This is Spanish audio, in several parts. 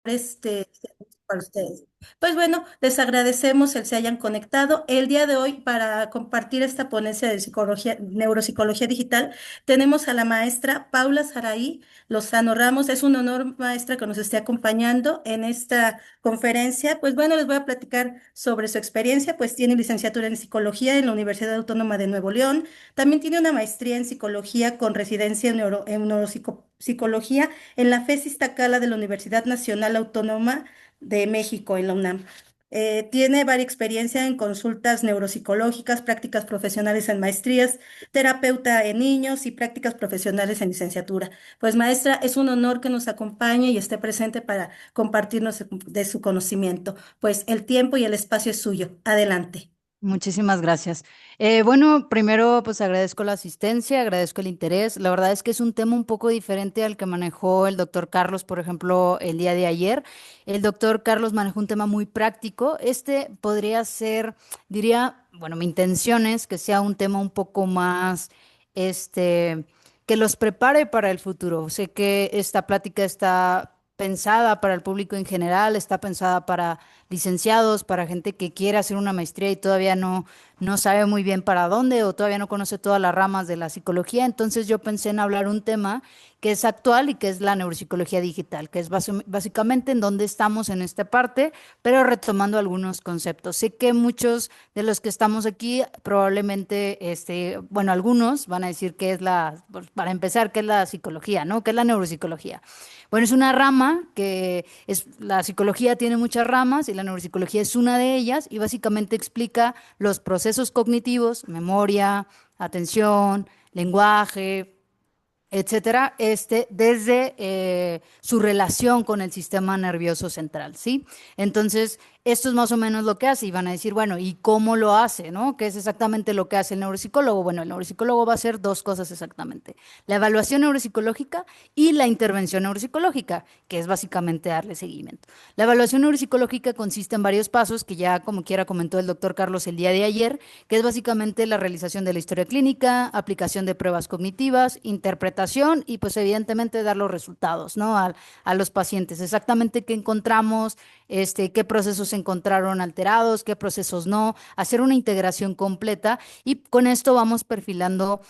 para ustedes. Pues bueno, les agradecemos el se hayan conectado. El día de hoy, para compartir esta ponencia de psicología, neuropsicología digital, tenemos a la maestra Paula Saraí Lozano Ramos. Es un honor, maestra, que nos esté acompañando en esta conferencia. Pues bueno, les voy a platicar sobre su experiencia. Pues tiene licenciatura en psicología en la Universidad Autónoma de Nuevo León. También tiene una maestría en psicología con residencia en neuropsicología en la FES Iztacala de la Universidad Nacional Autónoma de México, en la UNAM. Tiene varia experiencia en consultas neuropsicológicas, prácticas profesionales en maestrías, terapeuta en niños y prácticas profesionales en licenciatura. Pues maestra, es un honor que nos acompañe y esté presente para compartirnos de su conocimiento. Pues el tiempo y el espacio es suyo. Adelante. Muchísimas gracias. Bueno, primero pues agradezco la asistencia, agradezco el interés. La verdad es que es un tema un poco diferente al que manejó el doctor Carlos, por ejemplo, el día de ayer. El doctor Carlos manejó un tema muy práctico. Este podría ser, diría, bueno, mi intención es que sea un tema un poco más, que los prepare para el futuro. Sé que esta plática está pensada para el público en general, está pensada para licenciados, para gente que quiere hacer una maestría y todavía no sabe muy bien para dónde o todavía no conoce todas las ramas de la psicología. Entonces yo pensé en hablar un tema que es actual y que es la neuropsicología digital, que es básicamente en donde estamos en esta parte, pero retomando algunos conceptos. Sé que muchos de los que estamos aquí probablemente, bueno, algunos van a decir que es pues, para empezar, qué es la psicología, ¿no? ¿Qué es la neuropsicología? Bueno, es una rama la psicología tiene muchas ramas y la neuropsicología es una de ellas y básicamente explica los procesos cognitivos, memoria, atención, lenguaje, etcétera, desde su relación con el sistema nervioso central, ¿sí? Entonces, esto es más o menos lo que hace y van a decir, bueno, ¿y cómo lo hace, no? ¿Qué es exactamente lo que hace el neuropsicólogo? Bueno, el neuropsicólogo va a hacer dos cosas exactamente, la evaluación neuropsicológica y la intervención neuropsicológica, que es básicamente darle seguimiento. La evaluación neuropsicológica consiste en varios pasos que ya como quiera comentó el doctor Carlos el día de ayer, que es básicamente la realización de la historia clínica, aplicación de pruebas cognitivas, interpretación y pues evidentemente dar los resultados, ¿no? A los pacientes, exactamente qué encontramos, qué procesos se encontraron alterados, qué procesos no, hacer una integración completa y con esto vamos perfilando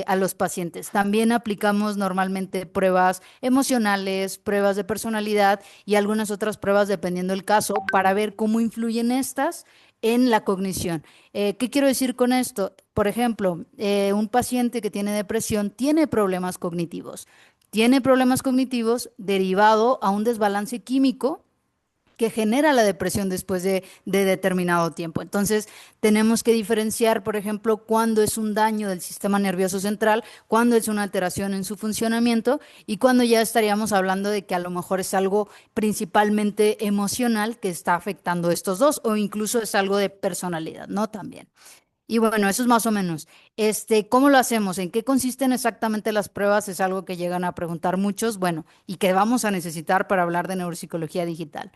a los pacientes. También aplicamos normalmente pruebas emocionales, pruebas de personalidad y algunas otras pruebas dependiendo del caso para ver cómo influyen estas en la cognición. ¿Qué quiero decir con esto? Por ejemplo, un paciente que tiene depresión tiene problemas cognitivos. Tiene problemas cognitivos derivado a un desbalance químico que genera la depresión después de determinado tiempo. Entonces, tenemos que diferenciar, por ejemplo, cuándo es un daño del sistema nervioso central, cuándo es una alteración en su funcionamiento y cuándo ya estaríamos hablando de que a lo mejor es algo principalmente emocional que está afectando estos dos o incluso es algo de personalidad, ¿no? También. Y bueno, eso es más o menos. ¿Cómo lo hacemos? ¿En qué consisten exactamente las pruebas? Es algo que llegan a preguntar muchos, bueno, y que vamos a necesitar para hablar de neuropsicología digital.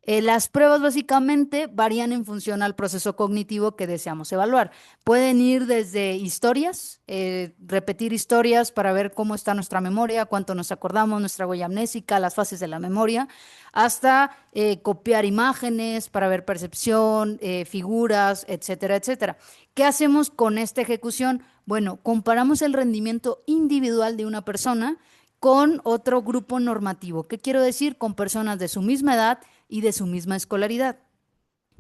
Las pruebas básicamente varían en función al proceso cognitivo que deseamos evaluar. Pueden ir desde historias, repetir historias para ver cómo está nuestra memoria, cuánto nos acordamos, nuestra huella amnésica, las fases de la memoria, hasta copiar imágenes para ver percepción, figuras, etcétera, etcétera. ¿Qué hacemos con esta ejecución? Bueno, comparamos el rendimiento individual de una persona con otro grupo normativo. ¿Qué quiero decir? Con personas de su misma edad y de su misma escolaridad.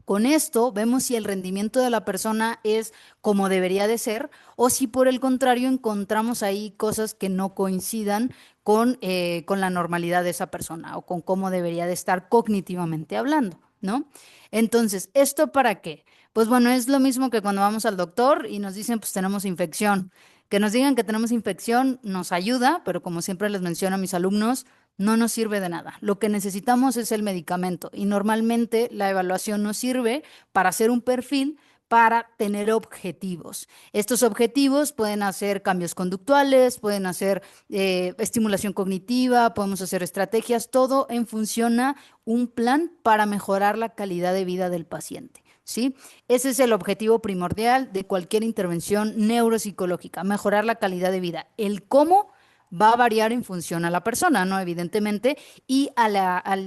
Con esto vemos si el rendimiento de la persona es como debería de ser o si por el contrario encontramos ahí cosas que no coincidan con la normalidad de esa persona o con cómo debería de estar cognitivamente hablando, ¿no? Entonces, ¿esto para qué? Pues bueno, es lo mismo que cuando vamos al doctor y nos dicen, pues tenemos infección. Que nos digan que tenemos infección nos ayuda, pero como siempre les menciono a mis alumnos, no nos sirve de nada. Lo que necesitamos es el medicamento y normalmente la evaluación nos sirve para hacer un perfil para tener objetivos. Estos objetivos pueden hacer cambios conductuales, pueden hacer estimulación cognitiva, podemos hacer estrategias, todo en función a un plan para mejorar la calidad de vida del paciente. ¿Sí? Ese es el objetivo primordial de cualquier intervención neuropsicológica, mejorar la calidad de vida. El cómo va a variar en función a la persona, ¿no? Evidentemente, y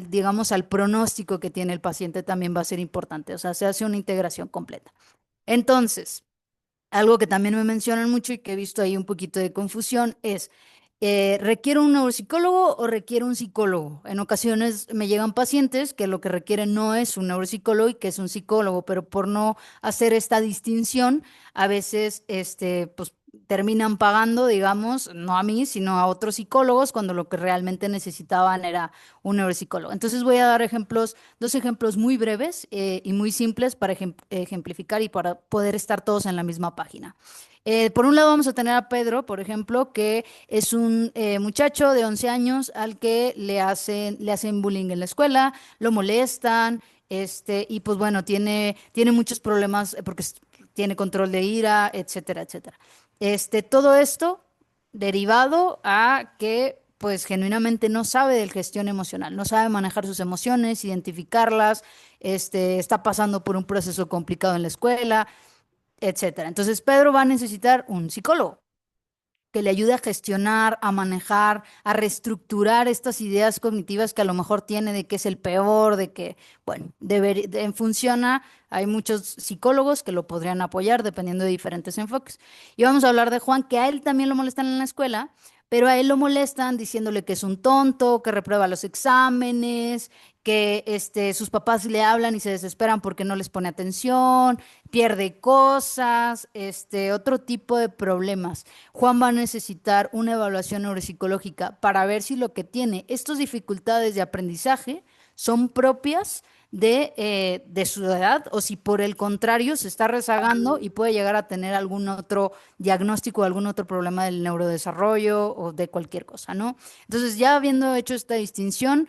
digamos, al pronóstico que tiene el paciente también va a ser importante, o sea, se hace una integración completa. Entonces, algo que también me mencionan mucho y que he visto ahí un poquito de confusión es, ¿requiere un neuropsicólogo o requiere un psicólogo? En ocasiones me llegan pacientes que lo que requieren no es un neuropsicólogo y que es un psicólogo, pero por no hacer esta distinción, a veces pues, terminan pagando, digamos, no a mí, sino a otros psicólogos, cuando lo que realmente necesitaban era un neuropsicólogo. Entonces voy a dar ejemplos, dos ejemplos muy breves y muy simples para ejemplificar y para poder estar todos en la misma página. Por un lado vamos a tener a Pedro, por ejemplo, que es un muchacho de 11 años al que le hacen bullying en la escuela, lo molestan, y pues bueno, tiene muchos problemas porque tiene control de ira, etcétera, etcétera. Todo esto derivado a que pues genuinamente no sabe de gestión emocional, no sabe manejar sus emociones, identificarlas, está pasando por un proceso complicado en la escuela, etcétera. Entonces, Pedro va a necesitar un psicólogo que le ayude a gestionar, a manejar, a reestructurar estas ideas cognitivas que a lo mejor tiene de que es el peor, de que, bueno, funciona. Hay muchos psicólogos que lo podrían apoyar dependiendo de diferentes enfoques. Y vamos a hablar de Juan, que a él también lo molestan en la escuela, pero a él lo molestan diciéndole que es un tonto, que reprueba los exámenes, que sus papás le hablan y se desesperan porque no les pone atención, pierde cosas, otro tipo de problemas. Juan va a necesitar una evaluación neuropsicológica para ver si lo que tiene, estas dificultades de aprendizaje, son propias de su edad o si por el contrario se está rezagando y puede llegar a tener algún otro diagnóstico, algún otro problema del neurodesarrollo o de cualquier cosa, ¿no? Entonces, ya habiendo hecho esta distinción,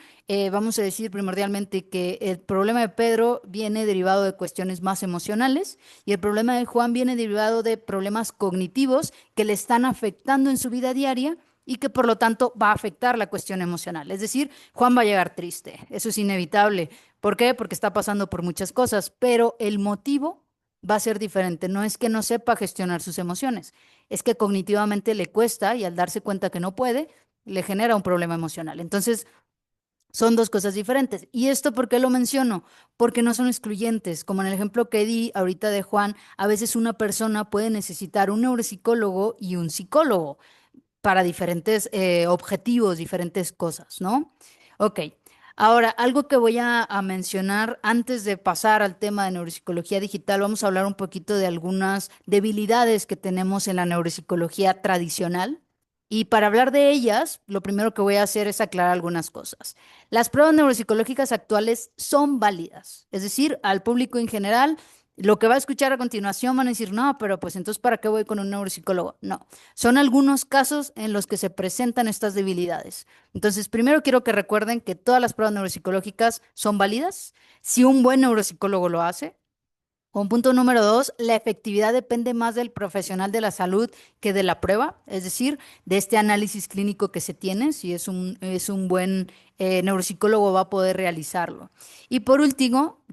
vamos a decir primordialmente que el problema de Pedro viene derivado de cuestiones más emocionales y el problema de Juan viene derivado de problemas cognitivos que le están afectando en su vida diaria y que por lo tanto va a afectar la cuestión emocional. Es decir, Juan va a llegar triste, eso es inevitable. ¿Por qué? Porque está pasando por muchas cosas, pero el motivo va a ser diferente. No es que no sepa gestionar sus emociones, es que cognitivamente le cuesta y al darse cuenta que no puede, le genera un problema emocional. Entonces, son dos cosas diferentes. ¿Y esto por qué lo menciono? Porque no son excluyentes. Como en el ejemplo que di ahorita de Juan, a veces una persona puede necesitar un neuropsicólogo y un psicólogo para diferentes objetivos, diferentes cosas, ¿no? Ok. Ahora, algo que voy a mencionar antes de pasar al tema de neuropsicología digital, vamos a hablar un poquito de algunas debilidades que tenemos en la neuropsicología tradicional. Y para hablar de ellas, lo primero que voy a hacer es aclarar algunas cosas. Las pruebas neuropsicológicas actuales son válidas, es decir, al público en general, lo que va a escuchar a continuación van a decir, no, pero pues entonces, ¿para qué voy con un neuropsicólogo? No, son algunos casos en los que se presentan estas debilidades. Entonces, primero quiero que recuerden que todas las pruebas neuropsicológicas son válidas si un buen neuropsicólogo lo hace. Con punto número dos, la efectividad depende más del profesional de la salud que de la prueba, es decir, de este análisis clínico que se tiene, si es un buen neuropsicólogo va a poder realizarlo. Y por último,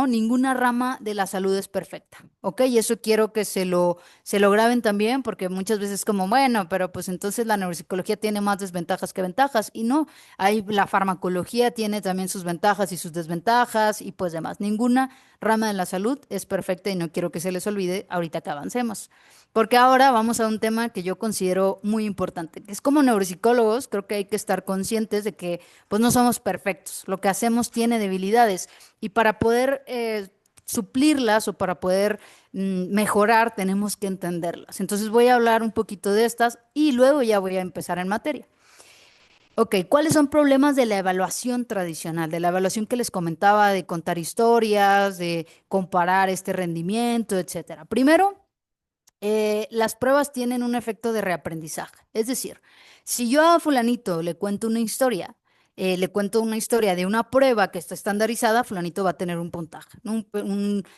ninguna rama de la salud es perfecta, ¿ok? Y eso quiero que se lo graben también, porque muchas veces como, bueno, pero pues entonces la neuropsicología tiene más desventajas que ventajas, y no, la farmacología tiene también sus ventajas y sus desventajas, y pues demás, ninguna rama de la salud es perfecta y no quiero que se les olvide ahorita que avancemos. Porque ahora vamos a un tema que yo considero muy importante, que es como neuropsicólogos, creo que hay que estar conscientes de que pues no somos perfectos, lo que hacemos tiene debilidades y para poder suplirlas o para poder mejorar tenemos que entenderlas. Entonces voy a hablar un poquito de estas y luego ya voy a empezar en materia. Ok, ¿cuáles son problemas de la evaluación tradicional, de la evaluación que les comentaba, de contar historias, de comparar este rendimiento, etcétera? Primero, las pruebas tienen un efecto de reaprendizaje. Es decir, si yo a fulanito le cuento una historia de una prueba que está estandarizada, fulanito va a tener un puntaje, ¿no?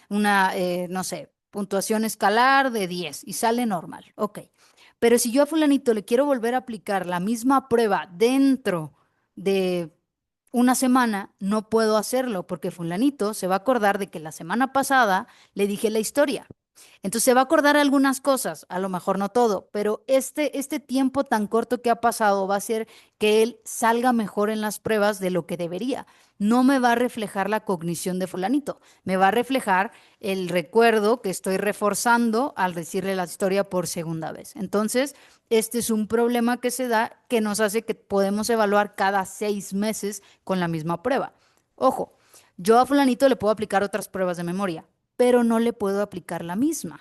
No sé, puntuación escalar de 10 y sale normal. Ok. Pero si yo a fulanito le quiero volver a aplicar la misma prueba dentro de una semana, no puedo hacerlo porque fulanito se va a acordar de que la semana pasada le dije la historia. Entonces se va a acordar algunas cosas, a lo mejor no todo, pero este tiempo tan corto que ha pasado va a hacer que él salga mejor en las pruebas de lo que debería. No me va a reflejar la cognición de fulanito, me va a reflejar el recuerdo que estoy reforzando al decirle la historia por segunda vez. Entonces, este es un problema que se da que nos hace que podemos evaluar cada 6 meses con la misma prueba. Ojo, yo a fulanito le puedo aplicar otras pruebas de memoria, pero no le puedo aplicar la misma.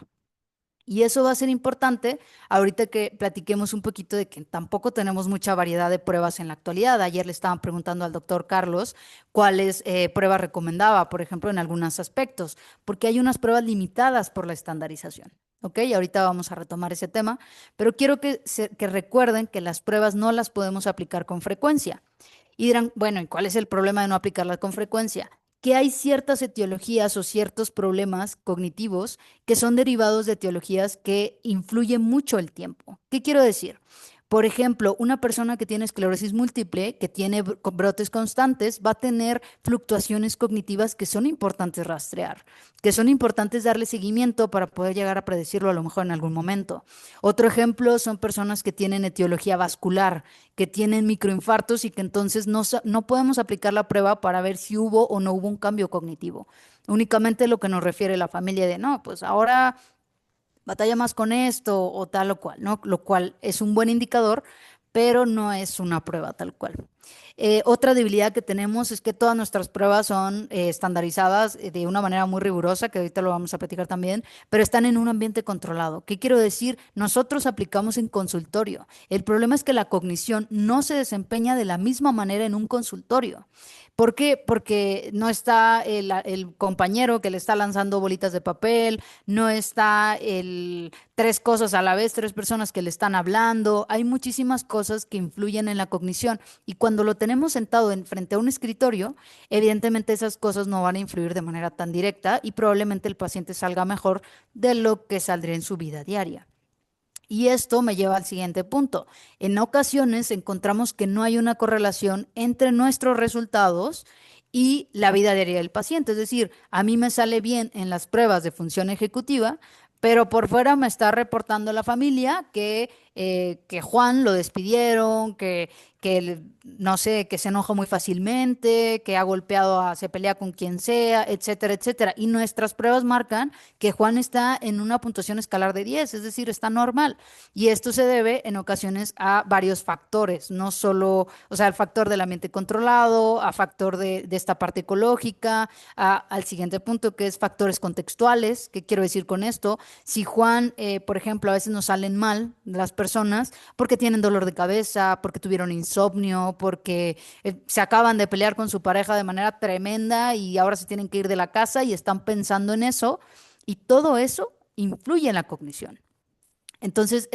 Y eso va a ser importante ahorita que platiquemos un poquito de que tampoco tenemos mucha variedad de pruebas en la actualidad. Ayer le estaban preguntando al doctor Carlos cuáles pruebas recomendaba, por ejemplo, en algunos aspectos, porque hay unas pruebas limitadas por la estandarización. ¿Ok? Y ahorita vamos a retomar ese tema, pero quiero que recuerden que las pruebas no las podemos aplicar con frecuencia. Y dirán, bueno, ¿y cuál es el problema de no aplicarlas con frecuencia? Que hay ciertas etiologías o ciertos problemas cognitivos que son derivados de etiologías que influyen mucho el tiempo. ¿Qué quiero decir? Por ejemplo, una persona que tiene esclerosis múltiple, que tiene brotes constantes, va a tener fluctuaciones cognitivas que son importantes rastrear, que son importantes darle seguimiento para poder llegar a predecirlo a lo mejor en algún momento. Otro ejemplo son personas que tienen etiología vascular, que tienen microinfartos y que entonces no podemos aplicar la prueba para ver si hubo o no hubo un cambio cognitivo. Únicamente lo que nos refiere la familia de, no, pues ahora batalla más con esto o tal o cual, ¿no? Lo cual es un buen indicador, pero no es una prueba tal cual. Otra debilidad que tenemos es que todas nuestras pruebas son estandarizadas de una manera muy rigurosa, que ahorita lo vamos a platicar también, pero están en un ambiente controlado. ¿Qué quiero decir? Nosotros aplicamos en consultorio. El problema es que la cognición no se desempeña de la misma manera en un consultorio. ¿Por qué? Porque no está el compañero que le está lanzando bolitas de papel, no está tres cosas a la vez, tres personas que le están hablando. Hay muchísimas cosas que influyen en la cognición y cuando lo tenemos sentado en frente a un escritorio, evidentemente esas cosas no van a influir de manera tan directa y probablemente el paciente salga mejor de lo que saldría en su vida diaria. Y esto me lleva al siguiente punto. En ocasiones encontramos que no hay una correlación entre nuestros resultados y la vida diaria del paciente. Es decir, a mí me sale bien en las pruebas de función ejecutiva, pero por fuera me está reportando la familia que Juan lo despidieron, no sé, que se enoja muy fácilmente, que ha golpeado, se pelea con quien sea, etcétera, etcétera. Y nuestras pruebas marcan que Juan está en una puntuación escalar de 10, es decir, está normal. Y esto se debe en ocasiones a varios factores, no solo, o sea, al factor del ambiente controlado, a factor de esta parte ecológica, al siguiente punto que es factores contextuales. ¿Qué quiero decir con esto? Si Juan, por ejemplo, a veces nos salen mal las personas porque tienen dolor de cabeza, porque tuvieron insomnio, porque se acaban de pelear con su pareja de manera tremenda y ahora se tienen que ir de la casa y están pensando en eso, y todo eso influye en la cognición. Entonces,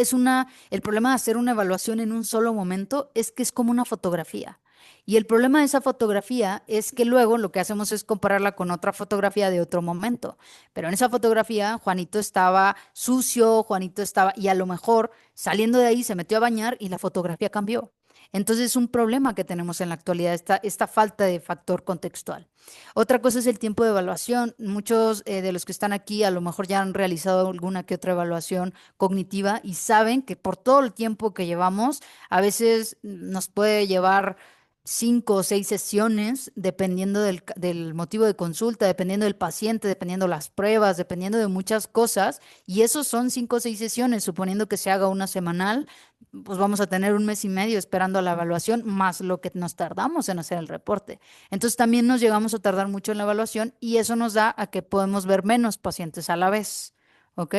el problema de hacer una evaluación en un solo momento es que es como una fotografía. Y el problema de esa fotografía es que luego lo que hacemos es compararla con otra fotografía de otro momento. Pero en esa fotografía, Juanito estaba sucio, Juanito estaba, y a lo mejor saliendo de ahí se metió a bañar y la fotografía cambió. Entonces es un problema que tenemos en la actualidad, esta falta de factor contextual. Otra cosa es el tiempo de evaluación. Muchos de los que están aquí a lo mejor ya han realizado alguna que otra evaluación cognitiva y saben que por todo el tiempo que llevamos, a veces nos puede llevar 5 o 6 sesiones, dependiendo del motivo de consulta, dependiendo del paciente, dependiendo las pruebas, dependiendo de muchas cosas. Y esos son 5 o 6 sesiones, suponiendo que se haga una semanal, pues vamos a tener un mes y medio esperando la evaluación, más lo que nos tardamos en hacer el reporte. Entonces también nos llegamos a tardar mucho en la evaluación y eso nos da a que podemos ver menos pacientes a la vez. ¿Ok?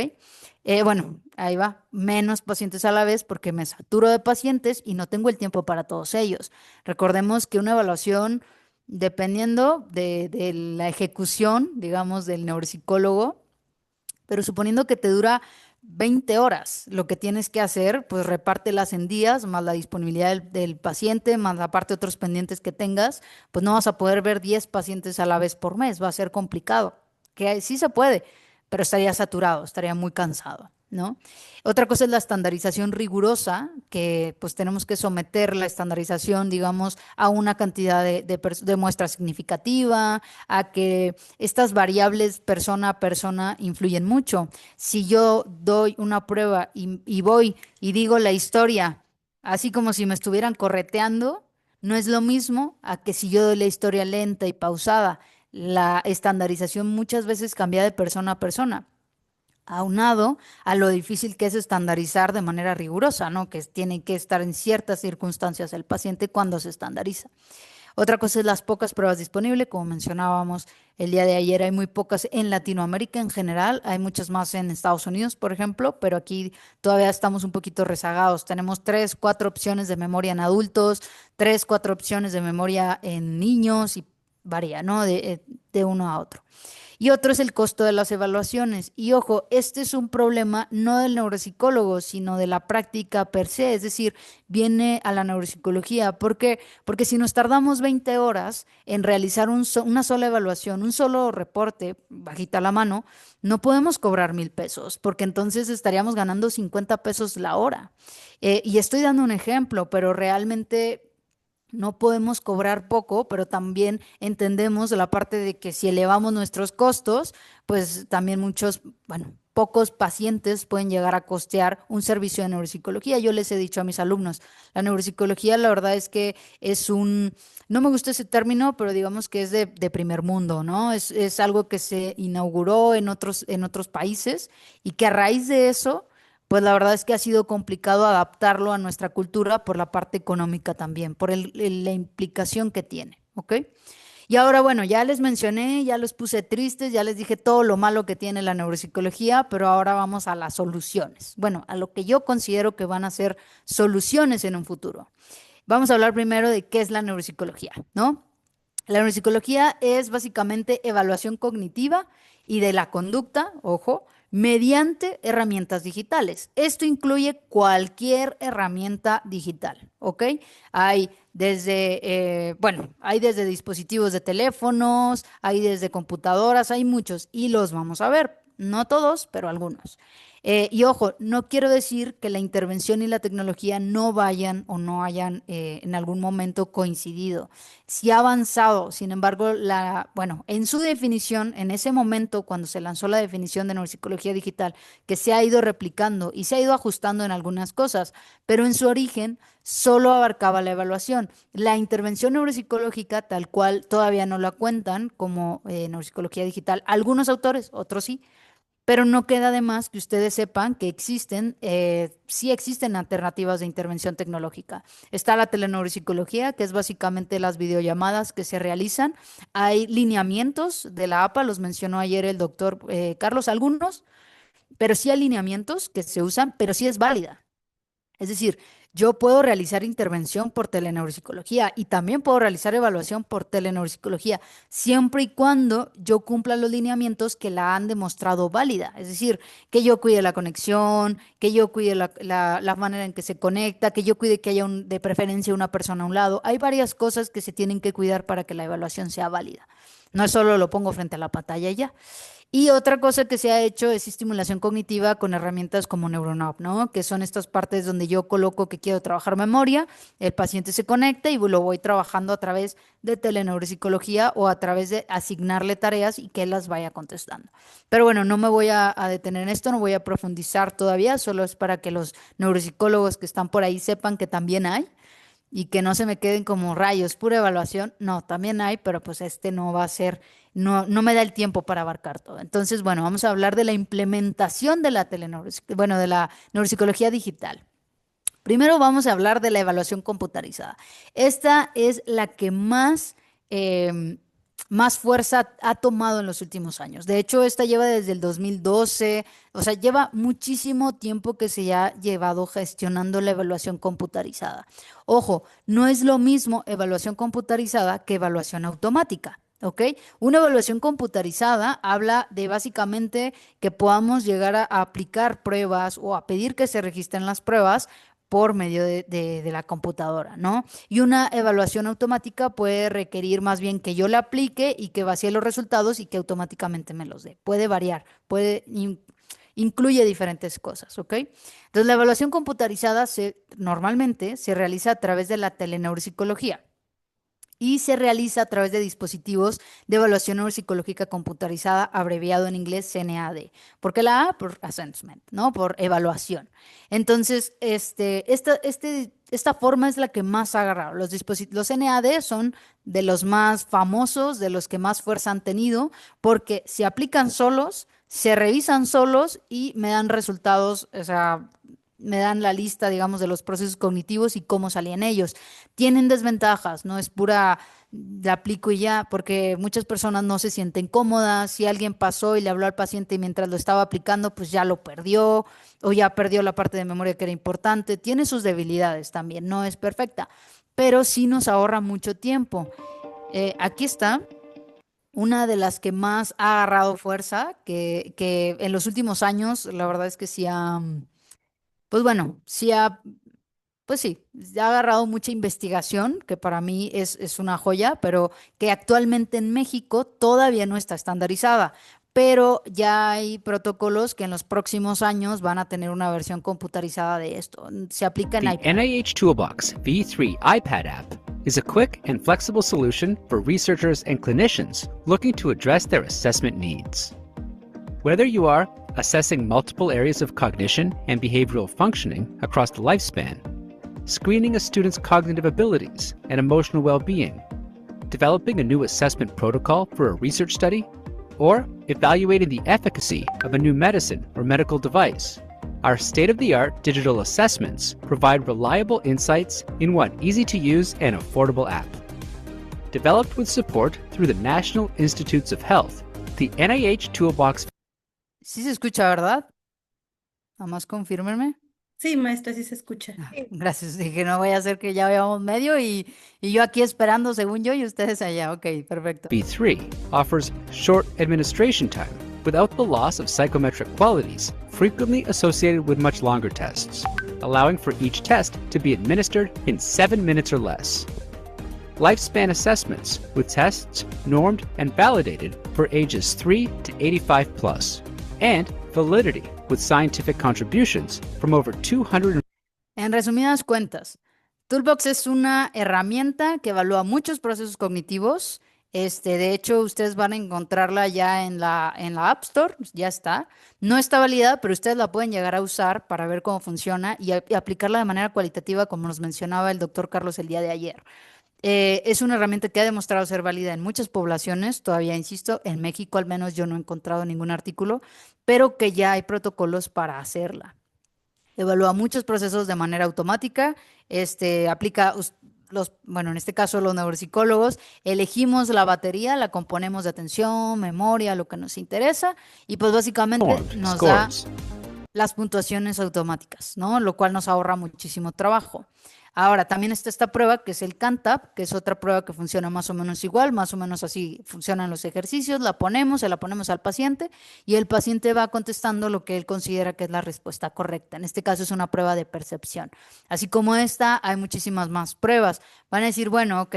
Bueno, ahí va, menos pacientes a la vez porque me saturo de pacientes y no tengo el tiempo para todos ellos. Recordemos que una evaluación, dependiendo de la ejecución, digamos, del neuropsicólogo, pero suponiendo que te dura 20 horas, lo que tienes que hacer, pues repártelas en días, más la disponibilidad del paciente, más la parte de otros pendientes que tengas, pues no vas a poder ver 10 pacientes a la vez por mes, va a ser complicado, que sí se puede, pero estaría saturado, estaría muy cansado. ¿no? Otra cosa es la estandarización rigurosa, que pues tenemos que someter la estandarización, digamos, a una cantidad de muestra significativa, a que estas variables persona a persona influyen mucho. Si yo doy una prueba y voy y digo la historia, así como si me estuvieran correteando, no es lo mismo a que si yo doy la historia lenta y pausada. La estandarización muchas veces cambia de persona a persona, aunado a lo difícil que es estandarizar de manera rigurosa, ¿no? Que tiene que estar en ciertas circunstancias el paciente cuando se estandariza. Otra cosa es las pocas pruebas disponibles, como mencionábamos el día de ayer, hay muy pocas en Latinoamérica en general, hay muchas más en Estados Unidos, por ejemplo, pero aquí todavía estamos un poquito rezagados. Tenemos tres, cuatro opciones de memoria en adultos, tres, cuatro opciones de memoria en niños y varía, ¿no? De uno a otro. Y otro es el costo de las evaluaciones. Y ojo, este es un problema no del neuropsicólogo, sino de la práctica per se, es decir, viene a la neuropsicología. ¿Por qué? Porque si nos tardamos 20 horas en realizar una sola evaluación, un solo reporte, bajita la mano, no podemos cobrar 1,000 pesos, porque entonces estaríamos ganando 50 pesos la hora. Y estoy dando un ejemplo, pero realmente no podemos cobrar poco, pero también entendemos la parte de que si elevamos nuestros costos, pues también muchos, bueno, pocos pacientes pueden llegar a costear un servicio de neuropsicología. Yo les he dicho a mis alumnos, la neuropsicología, la verdad es que es no me gusta ese término, pero digamos que es de primer mundo, ¿no? Es algo que se inauguró en otros países y que a raíz de eso pues la verdad es que ha sido complicado adaptarlo a nuestra cultura por la parte económica también, por la implicación que tiene, ¿ok? Y ahora, bueno, ya les mencioné, ya los puse tristes, ya les dije todo lo malo que tiene la neuropsicología, pero ahora vamos a las soluciones. Bueno, a lo que yo considero que van a ser soluciones en un futuro. Vamos a hablar primero de qué es la neuropsicología, ¿no? La neuropsicología es básicamente evaluación cognitiva y de la conducta, ojo, mediante herramientas digitales. Esto incluye cualquier herramienta digital, ¿ok? Hay desde dispositivos de teléfonos, hay desde computadoras, hay muchos y los vamos a ver. No todos, pero algunos. Y ojo, no quiero decir que la intervención y la tecnología no vayan o no hayan en algún momento coincidido. Sí ha avanzado, sin embargo, bueno, en su definición, en ese momento, cuando se lanzó la definición de neuropsicología digital, que se ha ido replicando y se ha ido ajustando en algunas cosas, pero en su origen solo abarcaba la evaluación. La intervención neuropsicológica, tal cual, todavía no la cuentan como neuropsicología digital. Algunos autores, otros sí. Pero no queda de más que ustedes sepan que sí existen alternativas de intervención tecnológica. Está la teleneuropsicología, que es básicamente las videollamadas que se realizan. Hay lineamientos de la APA, los mencionó ayer el doctor Carlos, algunos, pero sí hay lineamientos que se usan, pero sí es válida. Es decir, yo puedo realizar intervención por teleneuropsicología y también puedo realizar evaluación por teleneuropsicología, siempre y cuando yo cumpla los lineamientos que la han demostrado válida. Es decir, que yo cuide la conexión, que yo cuide la manera en que se conecta, que yo cuide que haya de preferencia una persona a un lado. Hay varias cosas que se tienen que cuidar para que la evaluación sea válida. No es solo lo pongo frente a la pantalla y ya. Y otra cosa que se ha hecho es estimulación cognitiva con herramientas como NeuroNow, ¿no? Que son estas partes donde yo coloco que quiero trabajar memoria, el paciente se conecta y lo voy trabajando a través de teleneuropsicología o a través de asignarle tareas y que él las vaya contestando. Pero bueno, no me voy a detener en esto, no voy a profundizar todavía, solo es para que los neuropsicólogos que están por ahí sepan que también hay y que no se me queden como rayos, pura evaluación. No, también hay, pero pues este no va a ser, no me da el tiempo para abarcar todo. Entonces, bueno, vamos a hablar de la implementación de bueno, de la neuropsicología digital. Primero vamos a hablar de la evaluación computarizada. Esta es la que em, más fuerza ha tomado en los últimos años. De hecho, esta lleva desde el 2012, o sea, lleva muchísimo tiempo que se ha llevado gestionando la evaluación computarizada. Ojo, no es lo mismo evaluación computarizada que evaluación automática. ¿Ok? Una evaluación computarizada habla de básicamente que podamos llegar a aplicar pruebas o a pedir que se registren las pruebas por medio de la computadora, ¿no? Y una evaluación automática puede requerir más bien que yo la aplique y que vacíe los resultados y que automáticamente me los dé. Puede variar, puede incluye diferentes cosas, ¿ok? Entonces, la evaluación computarizada normalmente se realiza a través de la teleneuropsicología y se realiza a través de dispositivos de evaluación neuropsicológica computarizada, abreviado en inglés CNAD. ¿Por qué la A? Por assessment, ¿no? Por evaluación. Entonces, esta forma es la que más ha agarrado. Los NAD son de los más famosos, de los que más fuerza han tenido, porque se aplican solos, se revisan solos y me dan resultados, o sea, me dan la lista, digamos, de los procesos cognitivos y cómo salían ellos. Tienen desventajas, no es pura, la aplico y ya, porque muchas personas no se sienten cómodas. Si alguien pasó y le habló al paciente y mientras lo estaba aplicando, pues ya lo perdió o ya perdió la parte de memoria que era importante. Tiene sus debilidades también, no es perfecta, pero sí nos ahorra mucho tiempo. Aquí está una de las que más ha agarrado fuerza, que en los últimos años, la verdad es que sí ha, pues bueno, pues sí, ha agarrado mucha investigación, que para mí es una joya, pero que actualmente en México todavía no está estandarizada. Pero ya hay protocolos que en los próximos años van a tener una versión computarizada de esto. Se aplica en The iPad. NIH Toolbox V3 iPad app is a quick and flexible solution for researchers and clinicians looking to address their assessment needs. Whether you are assessing multiple areas of cognition and behavioral functioning across the lifespan, screening a student's cognitive abilities and emotional well-being, developing a new assessment protocol for a research study, or evaluating the efficacy of a new medicine or medical device, our state-of-the-art digital assessments provide reliable insights in one easy-to-use and affordable app. Developed with support through the National Institutes of Health, the NIH Toolbox. Sí se escucha, ¿verdad? Nada más confírmenme. Sí, maestra, sí se escucha. Gracias. Dije, no voy a hacer que ya veamos medio y yo aquí esperando según yo y ustedes allá. Ok, perfecto. V3 offers short administration time without the loss of psychometric qualities frequently associated with much longer tests, allowing for each test to be administered in 7 minutes or less. Lifespan assessments with tests normed and validated for ages 3 to 85 plus, and validity with scientific contributions from over 200. En resumidas cuentas, Toolbox es una herramienta que evalúa muchos procesos cognitivos. De hecho, ustedes van a encontrarla ya en la App Store, ya está. No está validada, pero ustedes la pueden llegar a usar para ver cómo funciona y aplicarla de manera cualitativa, como nos mencionaba el doctor Carlos el día de ayer. Es una herramienta que ha demostrado ser válida en muchas poblaciones, todavía insisto, en México al menos yo no he encontrado ningún artículo, pero que ya hay protocolos para hacerla. Evalúa muchos procesos de manera automática, aplica bueno, en este caso los neuropsicólogos, elegimos la batería, la componemos de atención, memoria, lo que nos interesa, y pues básicamente Formed nos da scores. las puntuaciones automáticas, ¿no? Lo cual nos ahorra muchísimo trabajo. Ahora, también está esta prueba que es el CANTAP, que es otra prueba que funciona más o menos igual, más o menos así funcionan los ejercicios, se la ponemos al paciente y el paciente va contestando lo que él considera que es la respuesta correcta. En este caso es una prueba de percepción. Así como esta, hay muchísimas más pruebas. Van a decir, bueno, ok,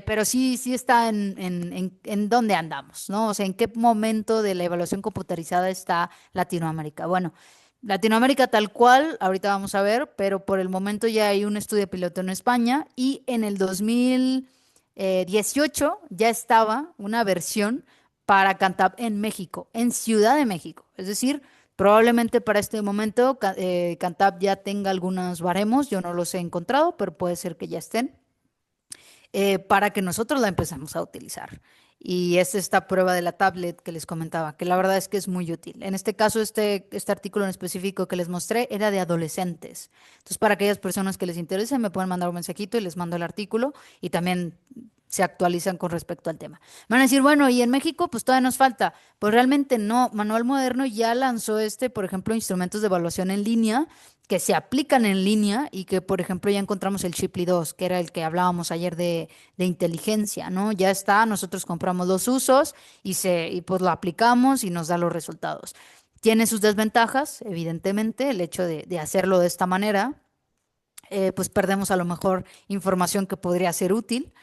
pero sí está en dónde andamos, ¿no? O sea, en qué momento de la evaluación computarizada está Latinoamérica. Bueno. Latinoamérica tal cual, ahorita vamos a ver, pero por el momento ya hay un estudio piloto en España y en el 2018 ya estaba una versión para Cantab en México, en Ciudad de México. Es decir, probablemente para este momento Cantab ya tenga algunos baremos, yo no los he encontrado, pero puede ser que ya estén para que nosotros la empecemos a utilizar. Y es esta prueba de la tablet que les comentaba, que la verdad es que es muy útil. En este caso, este artículo en específico que les mostré era de adolescentes. Entonces, para aquellas personas que les interese, me pueden mandar un mensajito y les mando el artículo y también se actualizan con respecto al tema. Van a decir, bueno, y en México, pues todavía nos falta. Pues realmente no. Manual Moderno ya lanzó por ejemplo, instrumentos de evaluación en línea que se aplican en línea y que, por ejemplo, ya encontramos el Shipley 2, que era el que hablábamos ayer de inteligencia, ¿no? Ya está, nosotros compramos los usos y pues lo aplicamos y nos da los resultados. Tiene sus desventajas, evidentemente, el hecho de hacerlo de esta manera, pues perdemos a lo mejor información que podría ser útil,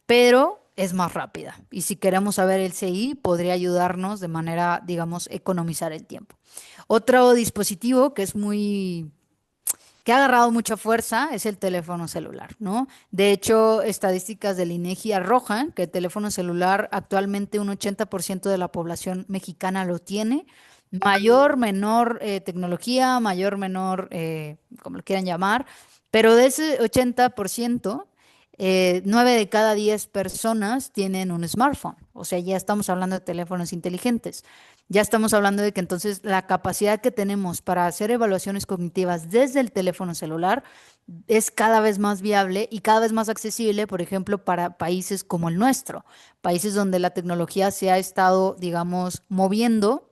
pero es más rápida. Y si queremos saber el CI, podría ayudarnos de manera, digamos, economizar el tiempo. Otro dispositivo que ha agarrado mucha fuerza es el teléfono celular, ¿no? De hecho, estadísticas del INEGI arrojan que el teléfono celular actualmente un 80% de la población mexicana lo tiene. Mayor, menor tecnología, mayor, menor, como lo quieran llamar, pero de ese 80%, 9 de cada 10 personas tienen un smartphone. O sea, ya estamos hablando de teléfonos inteligentes. Ya estamos hablando de que entonces la capacidad que tenemos para hacer evaluaciones cognitivas desde el teléfono celular es cada vez más viable y cada vez más accesible, por ejemplo, para países como el nuestro, países donde la tecnología se ha estado, digamos, moviendo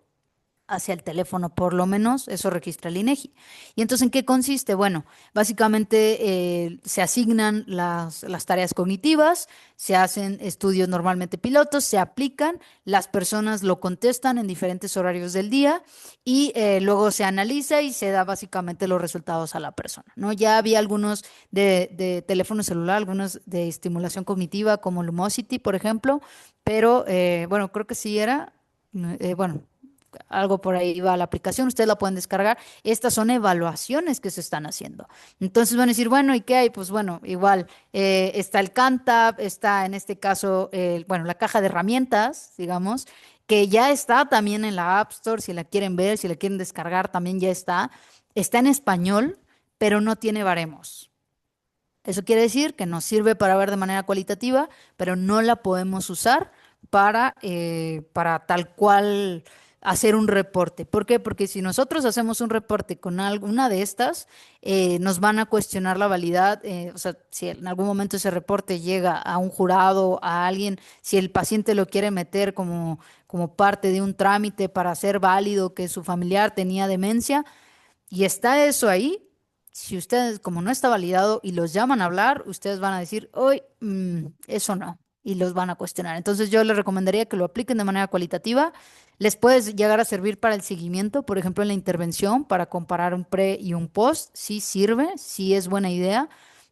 hacia el teléfono, por lo menos eso registra el INEGI. ¿Y entonces en qué consiste? Bueno, básicamente se asignan las tareas cognitivas, se hacen estudios normalmente pilotos, se aplican, las personas lo contestan en diferentes horarios del día y luego se analiza y se da básicamente los resultados a la persona, ¿no? Ya había algunos de teléfono celular, algunos de estimulación cognitiva como Lumosity, por ejemplo, pero bueno, creo que sí era, bueno, algo por ahí va la aplicación, ustedes la pueden descargar. Estas son evaluaciones que se están haciendo. Entonces van a decir, bueno, ¿y qué hay? Pues bueno, igual está el Cantab, está en este caso, bueno, la caja de herramientas, digamos, que ya está también en la App Store, si la quieren ver, si la quieren descargar, también ya está. Está en español, pero no tiene baremos. Eso quiere decir que nos sirve para ver de manera cualitativa, pero no la podemos usar para tal cual hacer un reporte. ¿Por qué? Porque si nosotros hacemos un reporte con alguna de estas, nos van a cuestionar la validad. O sea, si en algún momento ese reporte llega a un jurado, a alguien, si el paciente lo quiere meter como parte de un trámite para hacer válido que su familiar tenía demencia, y está eso ahí. Si ustedes, como no está validado y los llaman a hablar, ustedes van a decir, hoy, eso no, y los van a cuestionar. Entonces yo les recomendaría que lo apliquen de manera cualitativa. Les puede llegar a servir para el seguimiento, por ejemplo, en la intervención, para comparar un pre y un post. Sí sirve, sí es buena idea,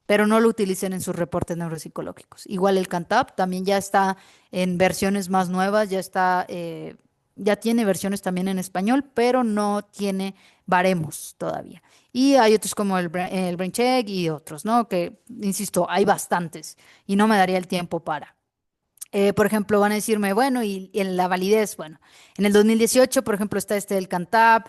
pero no lo utilicen en sus reportes neuropsicológicos. Igual el Cantab también ya está en versiones más nuevas, ya tiene versiones también en español, pero no tiene baremos todavía. Y hay otros como el Brain Check y otros, ¿no? Que, insisto, hay bastantes y no me daría el tiempo para. Por ejemplo, van a decirme, bueno, y en la validez, bueno, en el 2018, por ejemplo, está este del Cantab,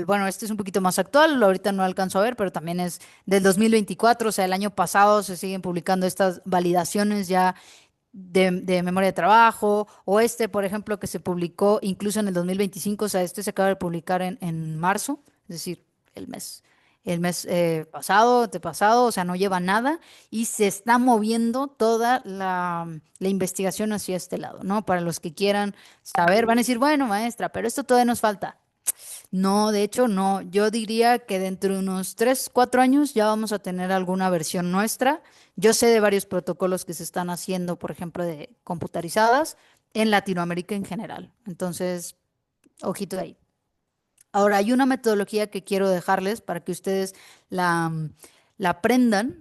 bueno, este es un poquito más actual, ahorita no alcanzo a ver, pero también es del 2024, o sea, el año pasado se siguen publicando estas validaciones ya de memoria de trabajo, o este, por ejemplo, que se publicó incluso en el 2025, o sea, este se acaba de publicar en marzo, es decir, el mes, el mes pasado, antepasado, o sea, no lleva nada y se está moviendo toda la investigación hacia este lado, ¿no? Para los que quieran saber, van a decir, bueno, maestra, pero esto todavía nos falta. No, de hecho, no. Yo diría que dentro de unos 3, 4 años ya vamos a tener alguna versión nuestra. Yo sé de varios protocolos que se están haciendo, por ejemplo, de computarizadas en Latinoamérica en general. Entonces, ojito ahí. Ahora, hay una metodología que quiero dejarles para que ustedes la, la aprendan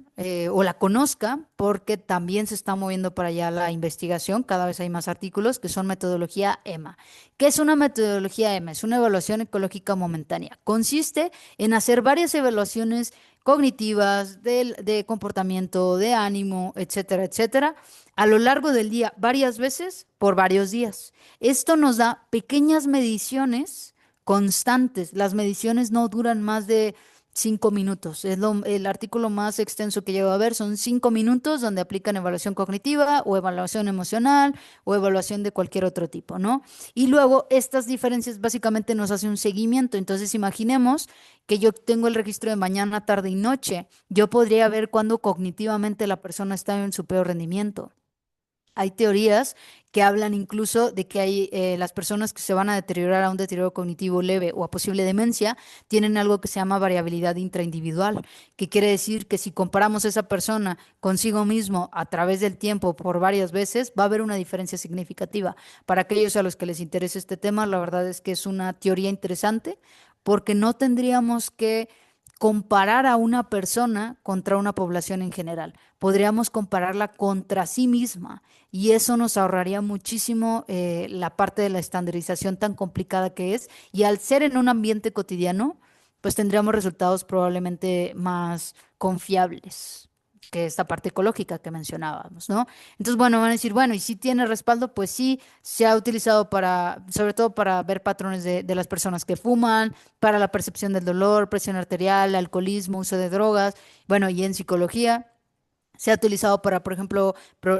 o la conozcan, porque también se está moviendo para allá la investigación. Cada vez hay más artículos que son metodología EMA. ¿Qué es una metodología EMA? Es una evaluación ecológica momentánea. Consiste en hacer varias evaluaciones cognitivas, de comportamiento, de ánimo, etcétera, etcétera, a lo largo del día, varias veces por varios días. Esto nos da pequeñas mediciones constantes. Las mediciones no duran más de 5 minutos. El artículo más extenso que llego a ver son 5 minutos donde aplican evaluación cognitiva o evaluación emocional o evaluación de cualquier otro tipo, ¿no? Y luego estas diferencias básicamente nos hace un seguimiento. Entonces imaginemos que yo tengo el registro de mañana, tarde y noche. Yo podría ver cuándo cognitivamente la persona está en su peor rendimiento. Hay teorías que hablan incluso de que hay las personas que se van a deteriorar a un deterioro cognitivo leve o a posible demencia tienen algo que se llama variabilidad intraindividual, que quiere decir que si comparamos esa persona consigo mismo a través del tiempo por varias veces, va a haber una diferencia significativa. Para aquellos a los que les interese este tema, la verdad es que es una teoría interesante porque no tendríamos que comparar a una persona contra una población en general. Podríamos compararla contra sí misma y eso nos ahorraría muchísimo la parte de la estandarización tan complicada que es. Y al ser en un ambiente cotidiano, pues tendríamos resultados probablemente más confiables que esta parte ecológica que mencionábamos, ¿no? Entonces, bueno, van a decir, bueno, y si tiene respaldo, pues sí, se ha utilizado para, sobre todo para ver patrones de las personas que fuman, para la percepción del dolor, presión arterial, alcoholismo, uso de drogas, bueno, y en psicología. Se ha utilizado para, por ejemplo,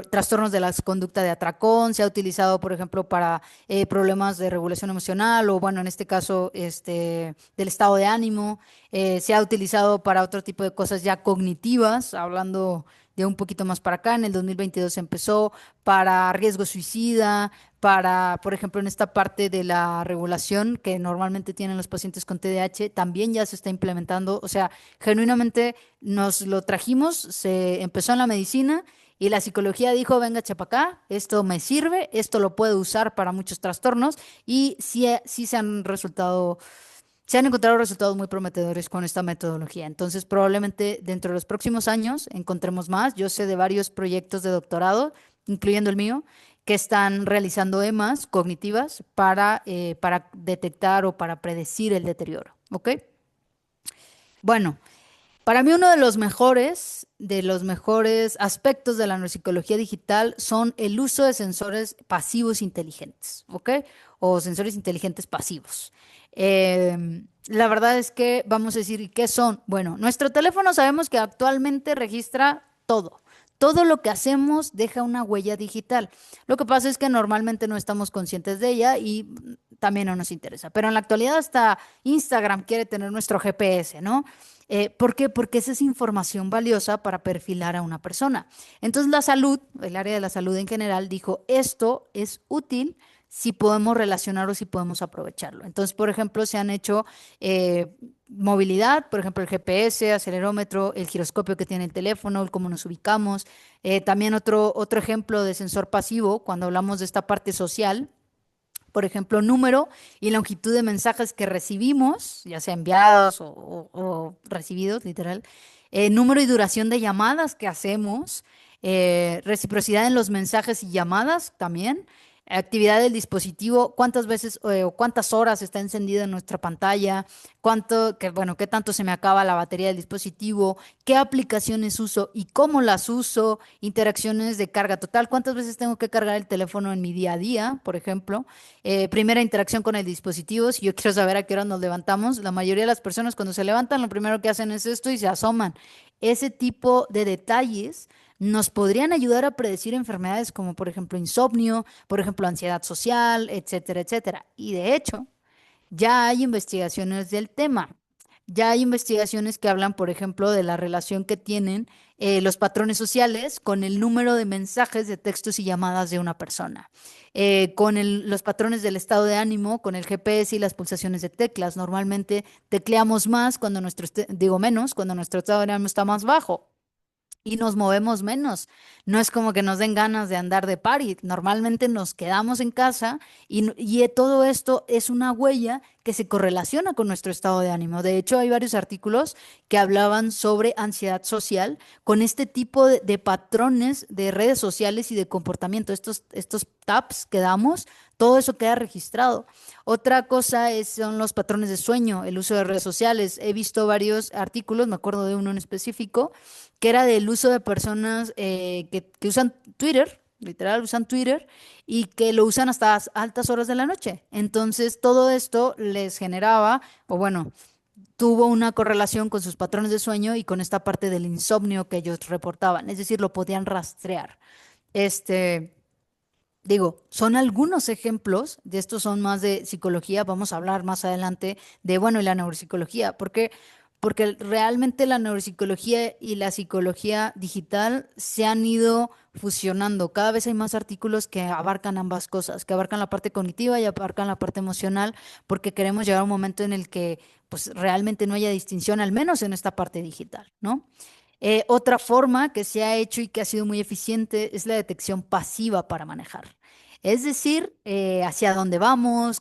trastornos de la conducta de atracón, se ha utilizado, por ejemplo, para problemas de regulación emocional o, bueno, en este caso, del estado de ánimo. Se ha utilizado para otro tipo de cosas ya cognitivas, hablando de un poquito más para acá. En el 2022 empezó para riesgo suicida, para, por ejemplo, en esta parte de la regulación que normalmente tienen los pacientes con TDAH, también ya se está implementando. O sea, genuinamente nos lo trajimos, se empezó en la medicina y la psicología dijo, venga, chapacá, esto me sirve, esto lo puedo usar para muchos trastornos y sí, sí se han encontrado resultados muy prometedores con esta metodología. Entonces, probablemente dentro de los próximos años encontremos más. Yo sé de varios proyectos de doctorado, incluyendo el mío, que están realizando EMAs cognitivas para detectar o para predecir el deterioro. ¿Ok? Bueno, para mí uno de los mejores aspectos de la neuropsicología digital son el uso de sensores pasivos inteligentes, ¿ok? O sensores inteligentes pasivos. La verdad es que vamos a decir, ¿y qué son? Bueno, nuestro teléfono sabemos que actualmente registra todo. Todo lo que hacemos deja una huella digital. Lo que pasa es que normalmente no estamos conscientes de ella y también no nos interesa. Pero en la actualidad hasta Instagram quiere tener nuestro GPS, ¿no? ¿Por qué? Porque esa es información valiosa para perfilar a una persona. Entonces la salud, el área de la salud en general, dijo, esto es útil si podemos relacionar o si podemos aprovecharlo. Entonces, por ejemplo, se han hecho movilidad, por ejemplo, el GPS, acelerómetro, el giroscopio que tiene el teléfono, el cómo nos ubicamos. También otro ejemplo de sensor pasivo, cuando hablamos de esta parte social, por ejemplo, número y longitud de mensajes que recibimos, ya sea enviados o recibidos, literal, número y duración de llamadas que hacemos, reciprocidad en los mensajes y llamadas también, actividad del dispositivo, cuántas veces o cuántas horas está encendida en nuestra pantalla, bueno, qué tanto se me acaba la batería del dispositivo, qué aplicaciones uso y cómo las uso, interacciones de carga total, cuántas veces tengo que cargar el teléfono en mi día a día, por ejemplo. Primera interacción con el dispositivo, si yo quiero saber a qué hora nos levantamos, la mayoría de las personas cuando se levantan lo primero que hacen es esto y se asoman. Ese tipo de detalles nos podrían ayudar a predecir enfermedades como por ejemplo insomnio, por ejemplo ansiedad social, etcétera, etcétera. Y de hecho, ya hay investigaciones del tema. Ya hay investigaciones que hablan, por ejemplo, de la relación que tienen los patrones sociales con el número de mensajes de textos y llamadas de una persona, con los patrones del estado de ánimo, con el GPS y las pulsaciones de teclas. Normalmente tecleamos más cuando digo menos, cuando nuestro estado de ánimo está más bajo y nos movemos menos. No es como que nos den ganas de andar de party. Normalmente nos quedamos en casa y todo esto es una huella que se correlaciona con nuestro estado de ánimo. De hecho, hay varios artículos que hablaban sobre ansiedad social con este tipo de patrones de redes sociales y de comportamiento. Estos taps que damos, todo eso queda registrado. Otra cosa son los patrones de sueño, el uso de redes sociales. He visto varios artículos, me acuerdo de uno en específico, que era del uso de personas que usan Twitter, literal, usan Twitter y que lo usan hasta las altas horas de la noche. Entonces, todo esto les generaba, o bueno, tuvo una correlación con sus patrones de sueño y con esta parte del insomnio que ellos reportaban, es decir, lo podían rastrear. Este, Digo, son algunos ejemplos, de estos son más de psicología, vamos a hablar más adelante de, bueno, y la neuropsicología, porque realmente la neuropsicología y la psicología digital se han ido fusionando. Cada vez hay más artículos que abarcan ambas cosas, que abarcan la parte cognitiva y abarcan la parte emocional, porque queremos llegar a un momento en el que pues realmente no haya distinción, al menos en esta parte digital, ¿no? Otra forma que se ha hecho y que ha sido muy eficiente es la detección pasiva para manejar. es decir, hacia dónde vamos,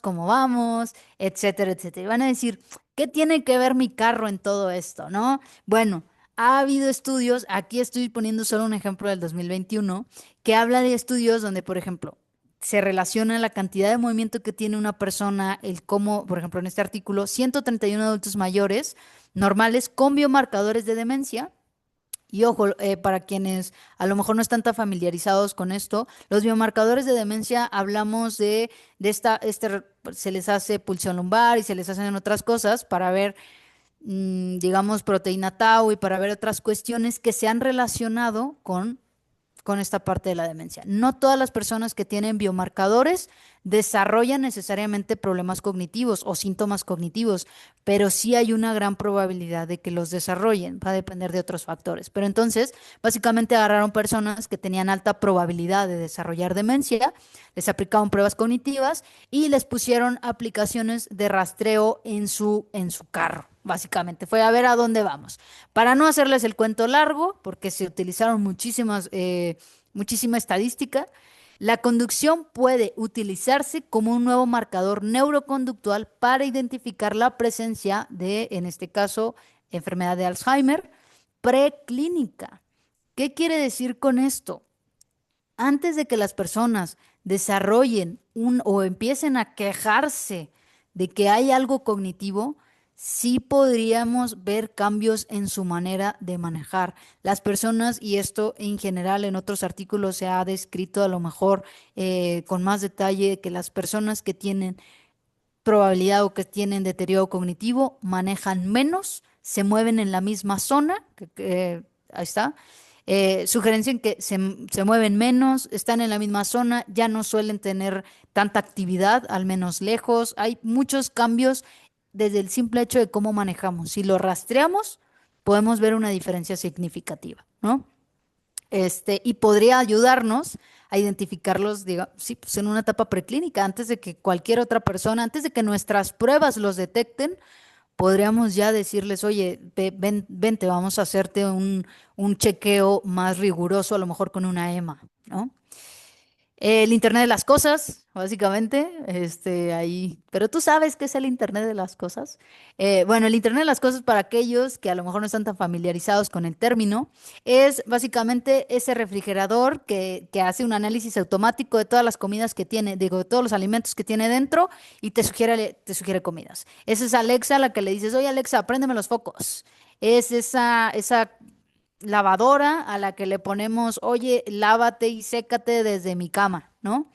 etcétera, etcétera. Y van a decir, ¿qué tiene que ver mi carro en todo esto, no? Bueno, ha habido estudios, aquí estoy poniendo solo un ejemplo del 2021, que habla de estudios donde, por ejemplo, se relaciona la cantidad de movimiento que tiene una persona, el cómo, por ejemplo, en este artículo, 131 adultos mayores normales con biomarcadores de demencia. Y ojo, para quienes a lo mejor no están tan familiarizados con esto, los biomarcadores de demencia hablamos de se les hace pulsión lumbar y se les hacen otras cosas para ver, digamos, proteína tau y para ver otras cuestiones que se han relacionado con esta parte de la demencia. No todas las personas que tienen biomarcadores desarrollan necesariamente problemas cognitivos o síntomas cognitivos, pero sí hay una gran probabilidad de que los desarrollen. Va a depender de otros factores. Pero entonces, básicamente agarraron personas que tenían alta probabilidad de desarrollar demencia, les aplicaron pruebas cognitivas y les pusieron aplicaciones de rastreo en su carro. Básicamente fue a ver a dónde vamos. Para no hacerles el cuento largo, porque se utilizaron muchísima estadística, la conducción puede utilizarse como un nuevo marcador neuroconductual para identificar la presencia de, en este caso, enfermedad de Alzheimer preclínica. ¿Qué quiere decir con esto? Antes de que las personas desarrollen o empiecen a quejarse de que hay algo cognitivo, sí podríamos ver cambios en su manera de manejar. Las personas, y esto en general en otros artículos se ha descrito a lo mejor con más detalle, que las personas que tienen probabilidad o que tienen deterioro cognitivo manejan menos, se mueven en la misma zona, ahí está. Sugerencia en que se mueven menos, están en la misma zona, ya no suelen tener tanta actividad, al menos lejos. Hay muchos cambios desde el simple hecho de cómo manejamos. Si lo rastreamos, podemos ver una diferencia significativa, ¿no? Y podría ayudarnos a identificarlos, digamos, sí, pues en una etapa preclínica, antes de que cualquier otra persona, antes de que nuestras pruebas los detecten, podríamos ya decirles, oye, vente, vamos a hacerte un chequeo más riguroso, a lo mejor con una EMA, ¿no? El Internet de las cosas, básicamente, ahí, pero tú sabes qué es el Internet de las cosas. Bueno, el Internet de las cosas, para aquellos que a lo mejor no están tan familiarizados con el término, es básicamente ese refrigerador que hace un análisis automático de todas las comidas que tiene, digo, de todos los alimentos que tiene dentro y te sugiere comidas. Esa es Alexa, la que le dices, oye Alexa, préndeme los focos. Es esa lavadora a la que le ponemos, oye, lávate y sécate desde mi cama, ¿no?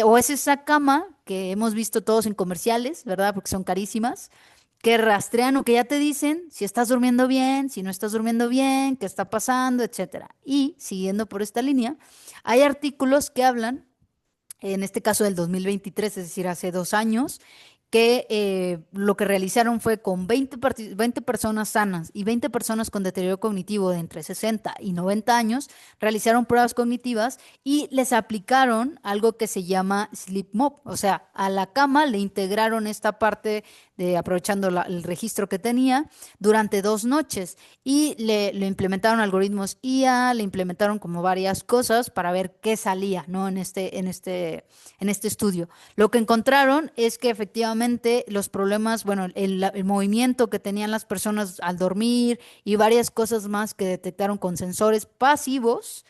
O es esa cama que hemos visto todos en comerciales, ¿verdad? Porque son carísimas, que rastrean o que ya te dicen si estás durmiendo bien, si no estás durmiendo bien, qué está pasando, etcétera. Y siguiendo por esta línea, hay artículos que hablan, en este caso del 2023, es decir, hace 2 años, que lo que realizaron fue con 20 personas sanas y 20 personas con deterioro cognitivo de entre 60 y 90 años, realizaron pruebas cognitivas y les aplicaron algo que se llama Sleep Mop, o sea, a la cama le integraron esta parte de aprovechando el registro que tenía durante 2 noches y le implementaron algoritmos IA, le implementaron como varias cosas para ver qué salía, ¿no? En este estudio. Lo que encontraron es que efectivamente los problemas, bueno, el movimiento que tenían las personas al dormir y varias cosas más que detectaron con sensores pasivos,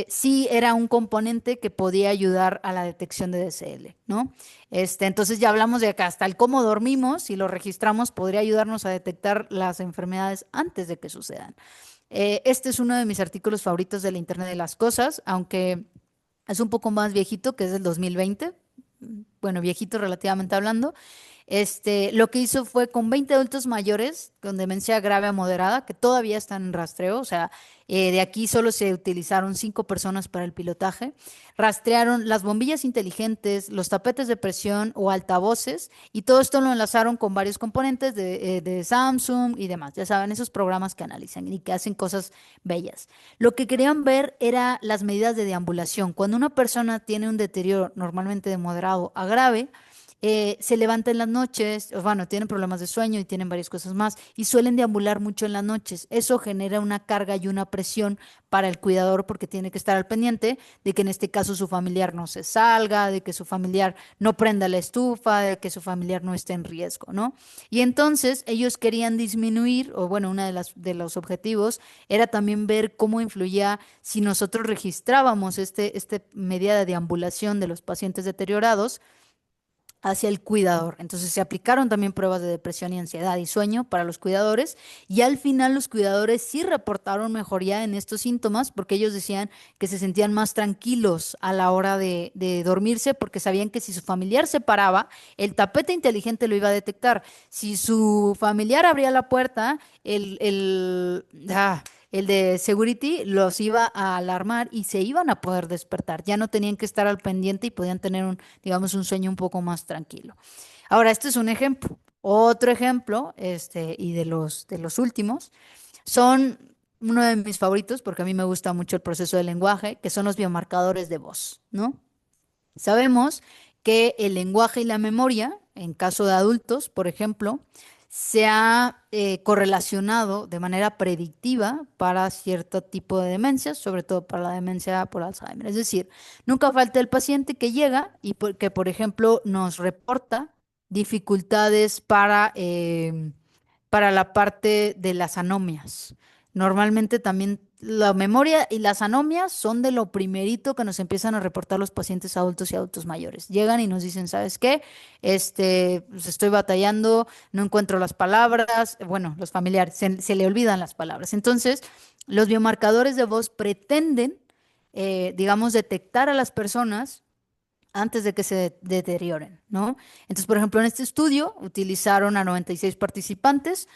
sí era un componente que podía ayudar a la detección de DCL, ¿no? Entonces ya hablamos de acá, hasta el cómo dormimos, si lo registramos, podría ayudarnos a detectar las enfermedades antes de que sucedan. Este es uno de mis artículos favoritos de la Internet de las Cosas, aunque es un poco más viejito, que es del 2020, bueno, viejito relativamente hablando. Lo que hizo fue con 20 adultos mayores con demencia grave a moderada, que todavía están en rastreo, o sea, de aquí solo se utilizaron 5 personas para el pilotaje. Rastrearon las bombillas inteligentes, los tapetes de presión o altavoces, y todo esto lo enlazaron con varios componentes de Samsung y demás. Ya saben, esos programas que analizan y que hacen cosas bellas. Lo que querían ver era las medidas de deambulación. Cuando una persona tiene un deterioro normalmente de moderado a grave, se levanta en las noches, o bueno, tienen problemas de sueño y tienen varias cosas más, y suelen deambular mucho en las noches. Eso genera una carga y una presión para el cuidador porque tiene que estar al pendiente de que en este caso su familiar no se salga, de que su familiar no prenda la estufa, de que su familiar no esté en riesgo, ¿no? Y entonces ellos querían disminuir, o bueno, uno de los objetivos era también ver cómo influía si nosotros registrábamos este medida de deambulación de los pacientes deteriorados hacia el cuidador. Entonces se aplicaron también pruebas de depresión y ansiedad y sueño para los cuidadores y al final los cuidadores sí reportaron mejoría en estos síntomas porque ellos decían que se sentían más tranquilos a la hora de dormirse porque sabían que si su familiar se paraba, el tapete inteligente lo iba a detectar. Si su familiar abría la puerta, el de security los iba a alarmar y se iban a poder despertar. Ya no tenían que estar al pendiente y podían tener digamos, un sueño un poco más tranquilo. Ahora, este es un ejemplo. Otro ejemplo, y de los últimos, son uno de mis favoritos, porque a mí me gusta mucho el proceso del lenguaje, que son los biomarcadores de voz, ¿no? Sabemos que el lenguaje y la memoria, en caso de adultos, por ejemplo, se ha correlacionado de manera predictiva para cierto tipo de demencias, sobre todo para la demencia por Alzheimer. Es decir, nunca falta el paciente que llega y que, por ejemplo, nos reporta dificultades para la parte de las anomias. Normalmente también la memoria y las anomias son de lo primerito que nos empiezan a reportar los pacientes adultos y adultos mayores. Llegan y nos dicen, ¿sabes qué? Pues estoy batallando, no encuentro las palabras, bueno, los familiares, se le olvidan las palabras. Entonces, los biomarcadores de voz pretenden, digamos, detectar a las personas antes de que se deterioren, ¿no? Entonces, por ejemplo, en este estudio utilizaron a 96 participantes,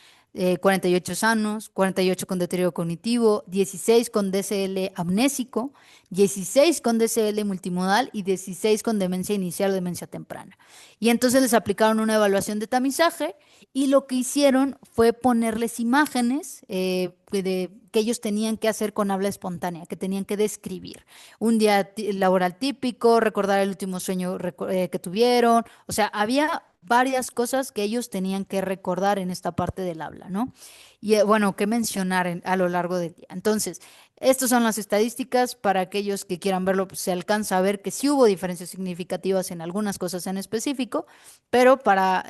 48 sanos, 48 con deterioro cognitivo, 16 con DCL amnésico, 16 con DCL multimodal y 16 con demencia inicial o demencia temprana. Y entonces les aplicaron una evaluación de tamizaje y lo que hicieron fue ponerles imágenes que ellos tenían que hacer con habla espontánea, que tenían que describir un día laboral típico, recordar el último sueño que tuvieron. O sea, había varias cosas que ellos tenían que recordar en esta parte del habla, ¿no? Y bueno, que mencionar a lo largo del día. Entonces, estas son las estadísticas. Para aquellos que quieran verlo, pues, se alcanza a ver que sí hubo diferencias significativas en algunas cosas en específico, pero para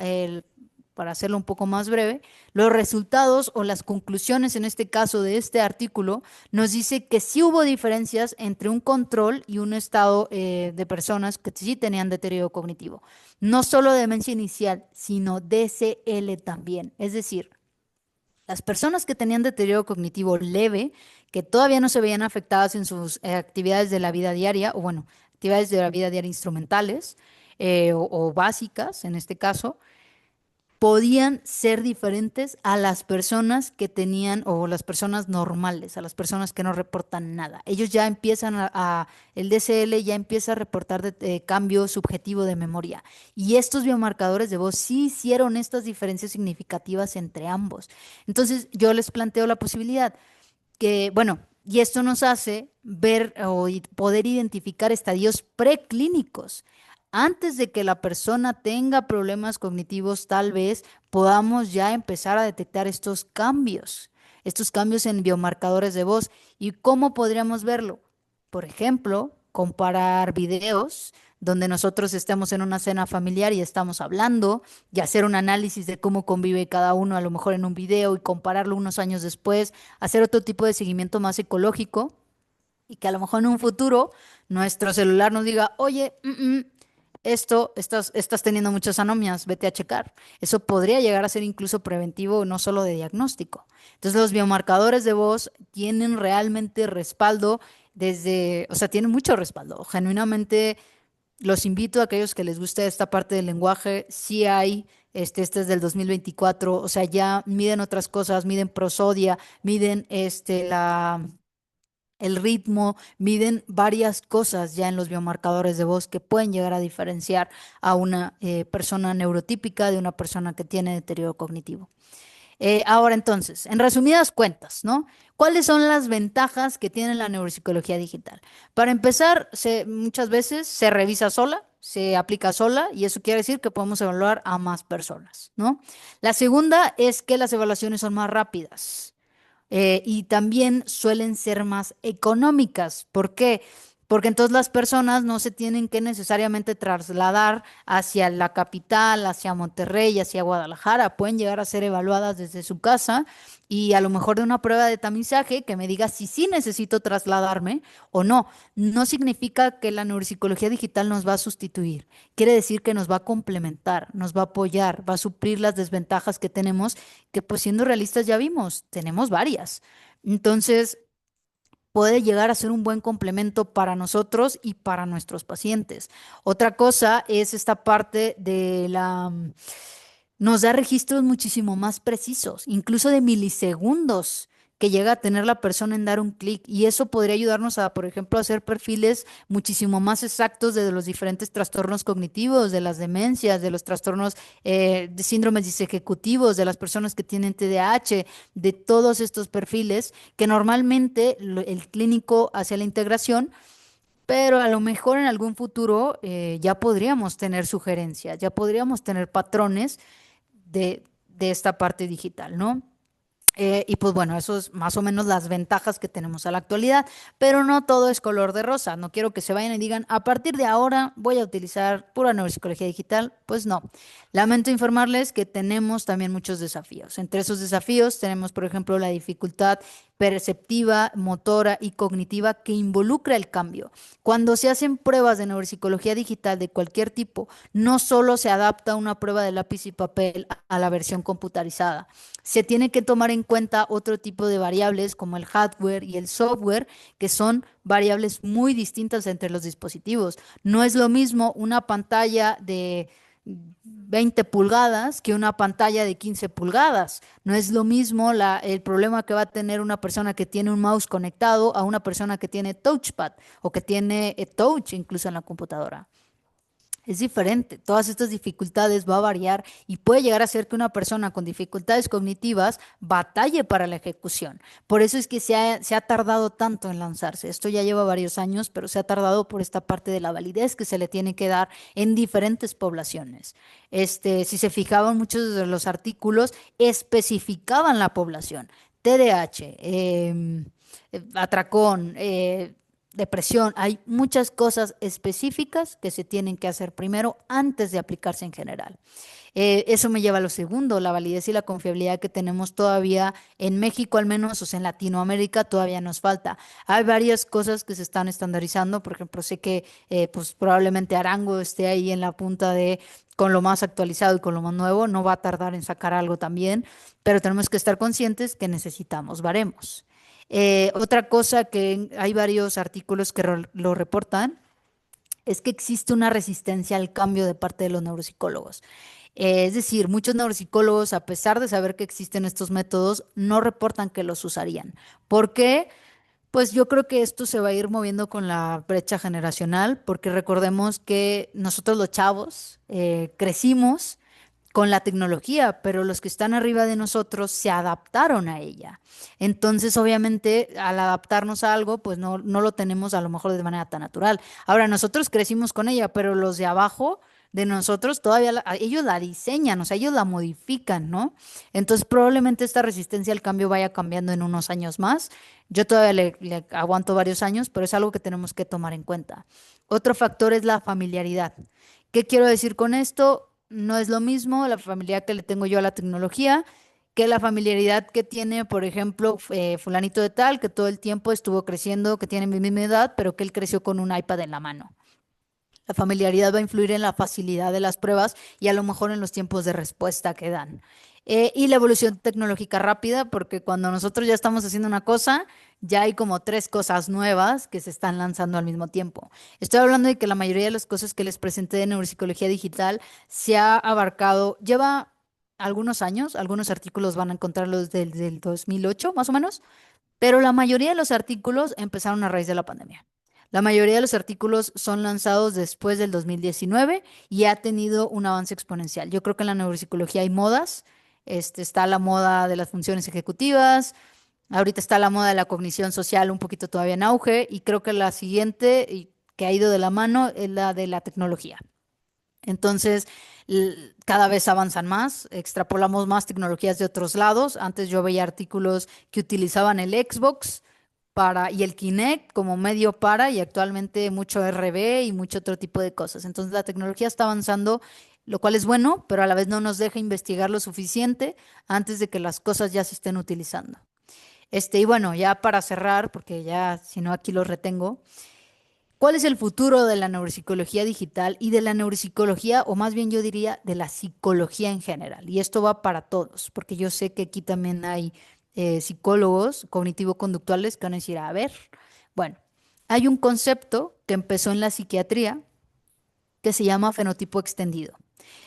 hacerlo un poco más breve, los resultados o las conclusiones en este caso de este artículo nos dice que sí hubo diferencias entre un control y un estado de personas que sí tenían deterioro cognitivo. No solo demencia inicial, sino DCL también. Es decir, las personas que tenían deterioro cognitivo leve, que todavía no se veían afectadas en sus actividades de la vida diaria, o bueno, actividades de la vida diaria instrumentales o básicas en este caso, podían ser diferentes a las personas que tenían, o las personas normales, a las personas que no reportan nada. Ellos ya empiezan el DCL ya empieza a reportar cambio subjetivo de memoria. Y estos biomarcadores de voz sí hicieron estas diferencias significativas entre ambos. Entonces, yo les planteo la posibilidad que, bueno, y esto nos hace ver o poder identificar estadios preclínicos. Antes de que la persona tenga problemas cognitivos, tal vez podamos ya empezar a detectar estos cambios en biomarcadores de voz. ¿Y cómo podríamos verlo? Por ejemplo, comparar videos donde nosotros estemos en una cena familiar y estamos hablando y hacer un análisis de cómo convive cada uno, a lo mejor en un video, y compararlo unos años después, hacer otro tipo de seguimiento más ecológico y que a lo mejor en un futuro nuestro celular nos diga, oye, estás teniendo muchas anomias, vete a checar. Eso podría llegar a ser incluso preventivo, no solo de diagnóstico. Entonces, los biomarcadores de voz tienen realmente respaldo o sea, tienen mucho respaldo. Genuinamente, los invito a aquellos que les guste esta parte del lenguaje. Sí hay, este es del 2024, o sea, ya miden otras cosas, miden prosodia, miden el ritmo, miden varias cosas ya en los biomarcadores de voz que pueden llegar a diferenciar a una persona neurotípica de una persona que tiene deterioro cognitivo. Ahora entonces, en resumidas cuentas, ¿no? ¿Cuáles son las ventajas que tiene la neuropsicología digital? Para empezar, muchas veces se revisa sola, se aplica sola y eso quiere decir que podemos evaluar a más personas, ¿no? La segunda es que las evaluaciones son más rápidas y también suelen ser más económicas. ¿Por qué? Porque entonces las personas no se tienen que necesariamente trasladar hacia la capital, hacia Monterrey, hacia Guadalajara. Pueden llegar a ser evaluadas desde su casa y a lo mejor de una prueba de tamizaje que me diga si sí necesito trasladarme o no. No significa que la neuropsicología digital nos va a sustituir. Quiere decir que nos va a complementar, nos va a apoyar, va a suplir las desventajas que tenemos, que pues siendo realistas ya vimos, tenemos varias. Entonces, puede llegar a ser un buen complemento para nosotros y para nuestros pacientes. Otra cosa es esta parte de nos da registros muchísimo más precisos, incluso de milisegundos que llega a tener la persona en dar un clic. Y eso podría ayudarnos a, por ejemplo, hacer perfiles muchísimo más exactos de los diferentes trastornos cognitivos, de las demencias, de los trastornos de síndromes disejecutivos, de las personas que tienen TDAH, de todos estos perfiles que normalmente el clínico hace la integración. Pero a lo mejor en algún futuro ya podríamos tener sugerencias, ya podríamos tener patrones de esta parte digital, ¿no? Y pues bueno, eso es más o menos las ventajas que tenemos a la actualidad, pero no todo es color de rosa. No quiero que se vayan y digan, a partir de ahora voy a utilizar pura neuropsicología digital. Pues no. Lamento informarles que tenemos también muchos desafíos. Entre esos desafíos tenemos, por ejemplo, la dificultad perceptiva, motora y cognitiva que involucra el cambio. Cuando se hacen pruebas de neuropsicología digital de cualquier tipo, no solo se adapta una prueba de lápiz y papel a la versión computarizada. Se tiene que tomar en cuenta otro tipo de variables como el hardware y el software, que son variables muy distintas entre los dispositivos. No es lo mismo una pantalla de 20 pulgadas que una pantalla de 15 pulgadas. No es lo mismo el problema que va a tener una persona que tiene un mouse conectado a una persona que tiene touchpad o que tiene touch incluso en la computadora. Es diferente. Todas estas dificultades va a variar y puede llegar a ser que una persona con dificultades cognitivas batalle para la ejecución. Por eso es que se ha tardado tanto en lanzarse. Esto ya lleva varios años, pero se ha tardado por esta parte de la validez que se le tiene que dar en diferentes poblaciones. Si se fijaban, muchos de los artículos especificaban la población. TDAH, atracón, depresión, hay muchas cosas específicas que se tienen que hacer primero antes de aplicarse en general. Eso me lleva a lo segundo, la validez y la confiabilidad que tenemos todavía en México, al menos, o sea, en Latinoamérica todavía nos falta. Hay varias cosas que se están estandarizando, por ejemplo, sé que pues probablemente Arango esté ahí en la punta de con lo más actualizado y con lo más nuevo, no va a tardar en sacar algo también, pero tenemos que estar conscientes que necesitamos baremos. Otra cosa que hay varios artículos que lo reportan es que existe una resistencia al cambio de parte de los neuropsicólogos. Es decir, muchos neuropsicólogos, a pesar de saber que existen estos métodos, no reportan que los usarían. ¿Por qué? Pues yo creo que esto se va a ir moviendo con la brecha generacional, porque recordemos que nosotros los chavos crecimos con la tecnología, pero los que están arriba de nosotros se adaptaron a ella. Entonces, obviamente, al adaptarnos a algo, pues no lo tenemos a lo mejor de manera tan natural. Ahora, nosotros crecimos con ella, pero los de abajo de nosotros todavía ellos la diseñan, o sea, ellos la modifican, ¿no? Entonces, probablemente esta resistencia al cambio vaya cambiando en unos años más. Yo todavía le aguanto varios años, pero es algo que tenemos que tomar en cuenta. Otro factor es la familiaridad. ¿Qué quiero decir con esto? No es lo mismo la familiaridad que le tengo yo a la tecnología que la familiaridad que tiene, por ejemplo, fulanito de tal, que todo el tiempo estuvo creciendo, que tiene mi misma edad, pero que él creció con un iPad en la mano. La familiaridad va a influir en la facilidad de las pruebas y a lo mejor en los tiempos de respuesta que dan. Y la evolución tecnológica rápida, porque cuando nosotros ya estamos haciendo una cosa, ya hay como tres cosas nuevas que se están lanzando al mismo tiempo. Estoy hablando de que la mayoría de las cosas que les presenté de neuropsicología digital se ha abarcado, lleva algunos años, algunos artículos van a encontrarlos desde el 2008 más o menos, pero la mayoría de los artículos empezaron a raíz de la pandemia. La mayoría de los artículos son lanzados después del 2019 y ha tenido un avance exponencial. Yo creo que en la neuropsicología hay modas. Está la moda de las funciones ejecutivas, ahorita está la moda de la cognición social un poquito todavía en auge y creo que la siguiente, y que ha ido de la mano es la de la tecnología. Entonces, cada vez avanzan más, extrapolamos más tecnologías de otros lados. Antes yo veía artículos que utilizaban el Xbox y el Kinect como medio para, y actualmente mucho RB y mucho otro tipo de cosas. Entonces, la tecnología está avanzando, lo cual es bueno, pero a la vez no nos deja investigar lo suficiente antes de que las cosas ya se estén utilizando. Y bueno, ya para cerrar, porque ya si no aquí los retengo. ¿Cuál es el futuro de la neuropsicología digital y de la neuropsicología, o más bien yo diría de la psicología en general? Y esto va para todos, porque yo sé que aquí también hay psicólogos cognitivo-conductuales que van a decir, a ver, bueno, hay un concepto que empezó en la psiquiatría que se llama fenotipo extendido.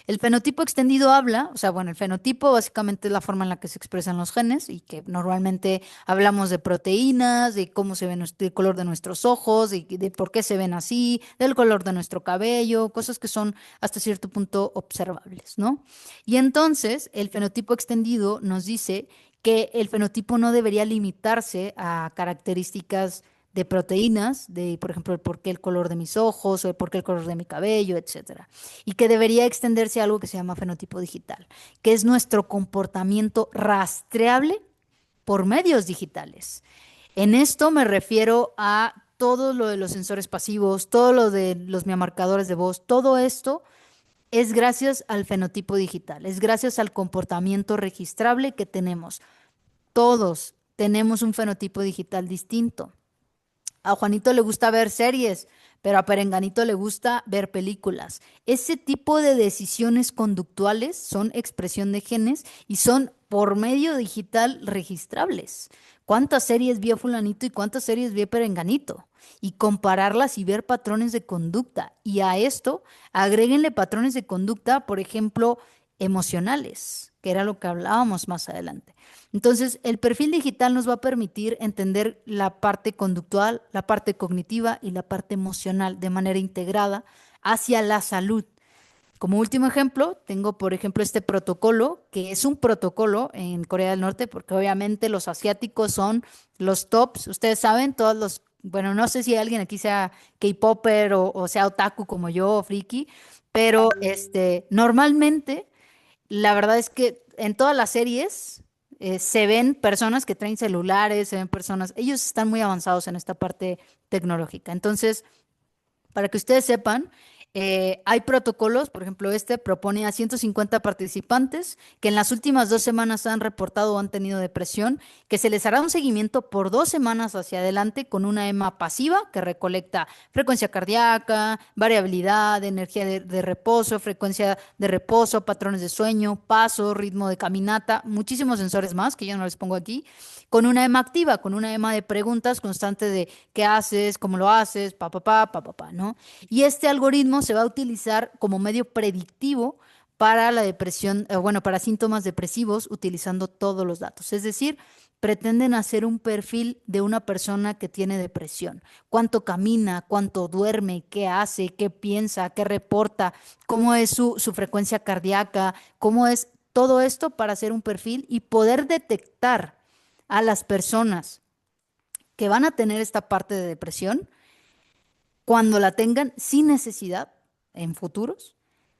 El fenotipo extendido habla, o sea, bueno, el fenotipo básicamente es la forma en la que se expresan los genes y que normalmente hablamos de proteínas, de cómo se ve el color de nuestros ojos, de por qué se ven así, del color de nuestro cabello, cosas que son hasta cierto punto observables, ¿no? Y entonces el fenotipo extendido nos dice que el fenotipo no debería limitarse a características de proteínas, de, por ejemplo, el por qué el color de mis ojos o el por qué el color de mi cabello, etcétera, y que debería extenderse a algo que se llama fenotipo digital, que es nuestro comportamiento rastreable por medios digitales. En esto me refiero a todo lo de los sensores pasivos, todo lo de los miamarcadores de voz, todo esto es gracias al fenotipo digital, es gracias al comportamiento registrable que tenemos. Todos tenemos un fenotipo digital distinto. A Juanito le gusta ver series, pero a Perenganito le gusta ver películas. Ese tipo de decisiones conductuales son expresión de genes y son por medio digital registrables. ¿Cuántas series vio fulanito y cuántas series vio Perenganito? Y compararlas y ver patrones de conducta. Y a esto agréguenle patrones de conducta, por ejemplo, emocionales, que era lo que hablábamos más adelante. Entonces, el perfil digital nos va a permitir entender la parte conductual, la parte cognitiva y la parte emocional de manera integrada hacia la salud. Como último ejemplo, tengo, por ejemplo, este protocolo, que es un protocolo en Corea del Norte, porque obviamente los asiáticos son los tops. Ustedes saben, todos los, bueno, no sé si alguien aquí sea K-popper o sea otaku como yo, o friki, pero normalmente la verdad es que en todas las series se ven personas que traen celulares, se ven personas, ellos están muy avanzados en esta parte tecnológica. Entonces, para que ustedes sepan, hay protocolos, por ejemplo, este propone a 150 participantes que en las últimas 2 semanas han reportado o han tenido depresión, que se les hará un seguimiento por 2 semanas hacia adelante con una EMA pasiva que recolecta frecuencia cardíaca, variabilidad, energía de reposo, frecuencia de reposo, patrones de sueño, paso, ritmo de caminata, muchísimos sensores más que yo no les pongo aquí, con una EMA activa, con una EMA de preguntas constante de qué haces, cómo lo haces, pa, ¿no? Y este algoritmo se va a utilizar como medio predictivo para la depresión, bueno, para síntomas depresivos utilizando todos los datos. Es decir, pretenden hacer un perfil de una persona que tiene depresión. Cuánto camina, cuánto duerme, qué hace, qué piensa, qué reporta, cómo es su frecuencia cardíaca, cómo es todo esto para hacer un perfil y poder detectar a las personas que van a tener esta parte de depresión cuando la tengan sin necesidad en futuros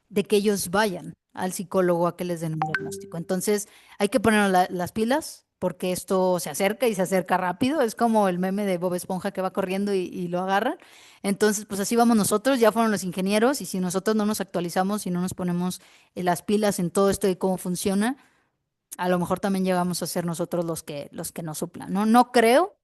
de que ellos vayan al psicólogo a que les den un diagnóstico. Entonces, hay que poner las pilas porque esto se acerca y se acerca rápido. Es como el meme de Bob Esponja que va corriendo y lo agarran. Entonces, pues así vamos nosotros, ya fueron los ingenieros y si nosotros no nos actualizamos y no nos ponemos las pilas en todo esto de cómo funciona, a lo mejor también llegamos a ser nosotros los que nos suplan, ¿no? No creo,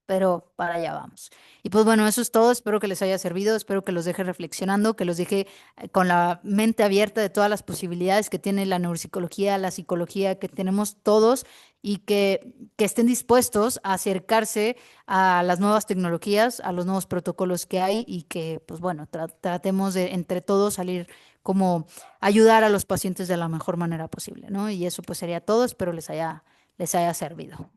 pero para allá vamos. Y pues bueno, eso es todo. Espero que les haya servido, espero que los deje reflexionando, que los deje con la mente abierta de todas las posibilidades que tiene la neuropsicología, la psicología, que tenemos todos y que estén dispuestos a acercarse a las nuevas tecnologías, a los nuevos protocolos que hay y que pues bueno, tratemos de entre todos salir como ayudar a los pacientes de la mejor manera posible, ¿no? Y eso pues sería todo. Espero les haya servido.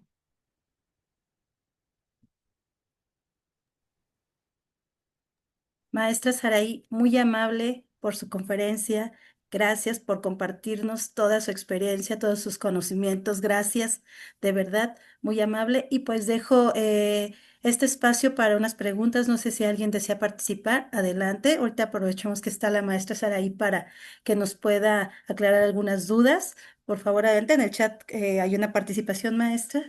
Maestra Saraí, muy amable por su conferencia. Gracias por compartirnos toda su experiencia, todos sus conocimientos. Gracias, de verdad, muy amable. Y pues dejo este espacio para unas preguntas. No sé si alguien desea participar. Adelante. Ahorita aprovechemos que está la maestra Saraí para que nos pueda aclarar algunas dudas. Por favor, adelante. En el chat hay una participación, maestra.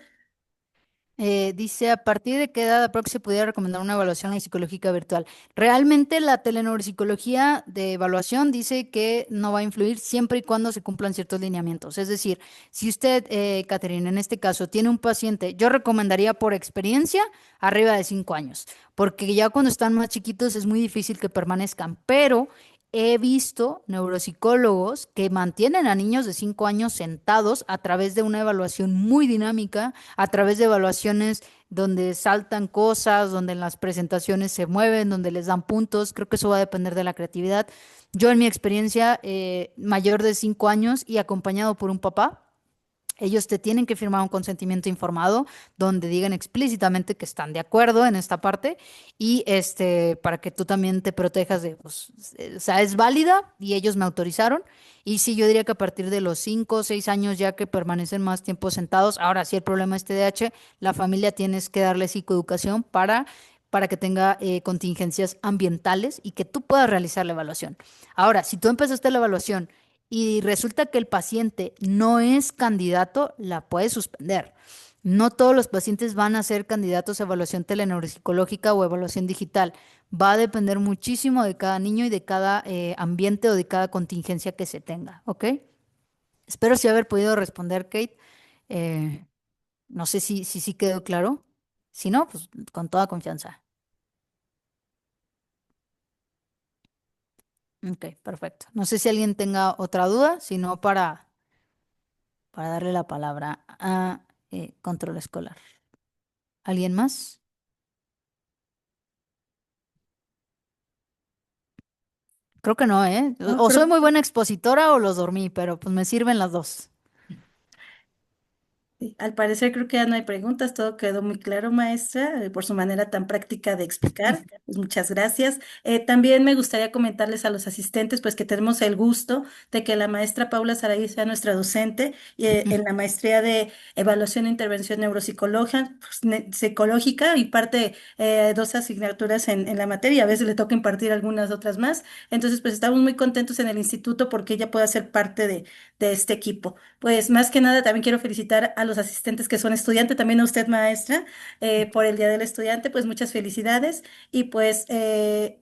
Dice, ¿a partir de qué edad aprox se pudiera recomendar una evaluación psicológica virtual? Realmente la teleneuropsicología de evaluación dice que no va a influir siempre y cuando se cumplan ciertos lineamientos. Es decir, si usted, Catherine, en este caso tiene un paciente, yo recomendaría por experiencia arriba de 5 años, porque ya cuando están más chiquitos es muy difícil que permanezcan, pero he visto neuropsicólogos que mantienen a niños de 5 años sentados a través de una evaluación muy dinámica, a través de evaluaciones donde saltan cosas, donde en las presentaciones se mueven, donde les dan puntos. Creo que eso va a depender de la creatividad. Yo en mi experiencia, mayor de 5 años y acompañado por un papá, ellos te tienen que firmar un consentimiento informado donde digan explícitamente que están de acuerdo en esta parte y para que tú también te protejas de, pues, o sea, es válida y ellos me autorizaron. Y sí, yo diría que a partir de los 5 o 6 años ya que permanecen más tiempo sentados, ahora sí el problema es TDAH, la familia tienes que darle psicoeducación para que tenga contingencias ambientales y que tú puedas realizar la evaluación. Ahora, si tú empezaste la evaluación y resulta que el paciente no es candidato, la puede suspender. No todos los pacientes van a ser candidatos a evaluación teleneuropsicológica o evaluación digital. Va a depender muchísimo de cada niño y de cada ambiente o de cada contingencia que se tenga, ¿ok? Espero sí haber podido responder, Kate. Eh, no sé si sí quedó claro. Si no, pues con toda confianza. Ok, perfecto. No sé si alguien tenga otra duda, sino para darle la palabra a control escolar. ¿Alguien más? Creo que no, ¿eh? No, O soy creo. muy buena expositora o los dormí, pero pues me sirven las dos. Sí, al parecer creo que ya no hay preguntas, todo quedó muy claro, maestra, por su manera tan práctica de explicar. Pues muchas gracias. También me gustaría comentarles a los asistentes, pues que tenemos el gusto de que la maestra Paula Saray sea nuestra docente en la maestría de Evaluación e Intervención Neuropsicológica, pues, psicológica y parte dos asignaturas en la materia. A veces le toca impartir algunas otras más. Entonces, pues estamos muy contentos en el instituto porque ella pueda ser parte de este equipo. Pues más que nada también quiero felicitar a los asistentes que son estudiantes, también a usted maestra, por el Día del Estudiante, pues muchas felicidades y pues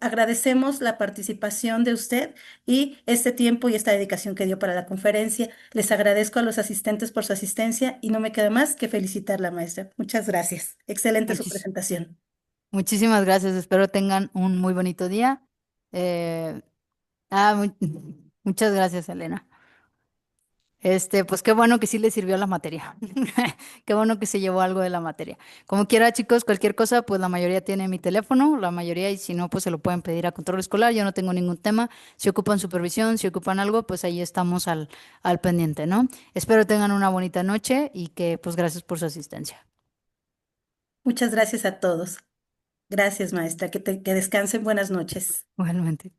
agradecemos la participación de usted y este tiempo y esta dedicación que dio para la conferencia. Les agradezco a los asistentes por su asistencia y no me queda más que felicitarla, maestra. Muchas gracias. Excelente su Muchis- presentación. Muchísimas gracias. Espero tengan un muy bonito día. Eh, mu- muchas gracias, Elena. Pues qué bueno que sí le sirvió la materia. Qué bueno que se llevó algo de la materia. Como quiera, chicos, cualquier cosa, pues la mayoría tiene mi teléfono, la mayoría, y si no, pues se lo pueden pedir a control escolar. Yo no tengo ningún tema. Si ocupan supervisión, si ocupan algo, pues ahí estamos al pendiente, ¿no? Espero tengan una bonita noche y que, pues, gracias por su asistencia. Muchas gracias a todos. Gracias, maestra. Que descansen. Buenas noches. Igualmente.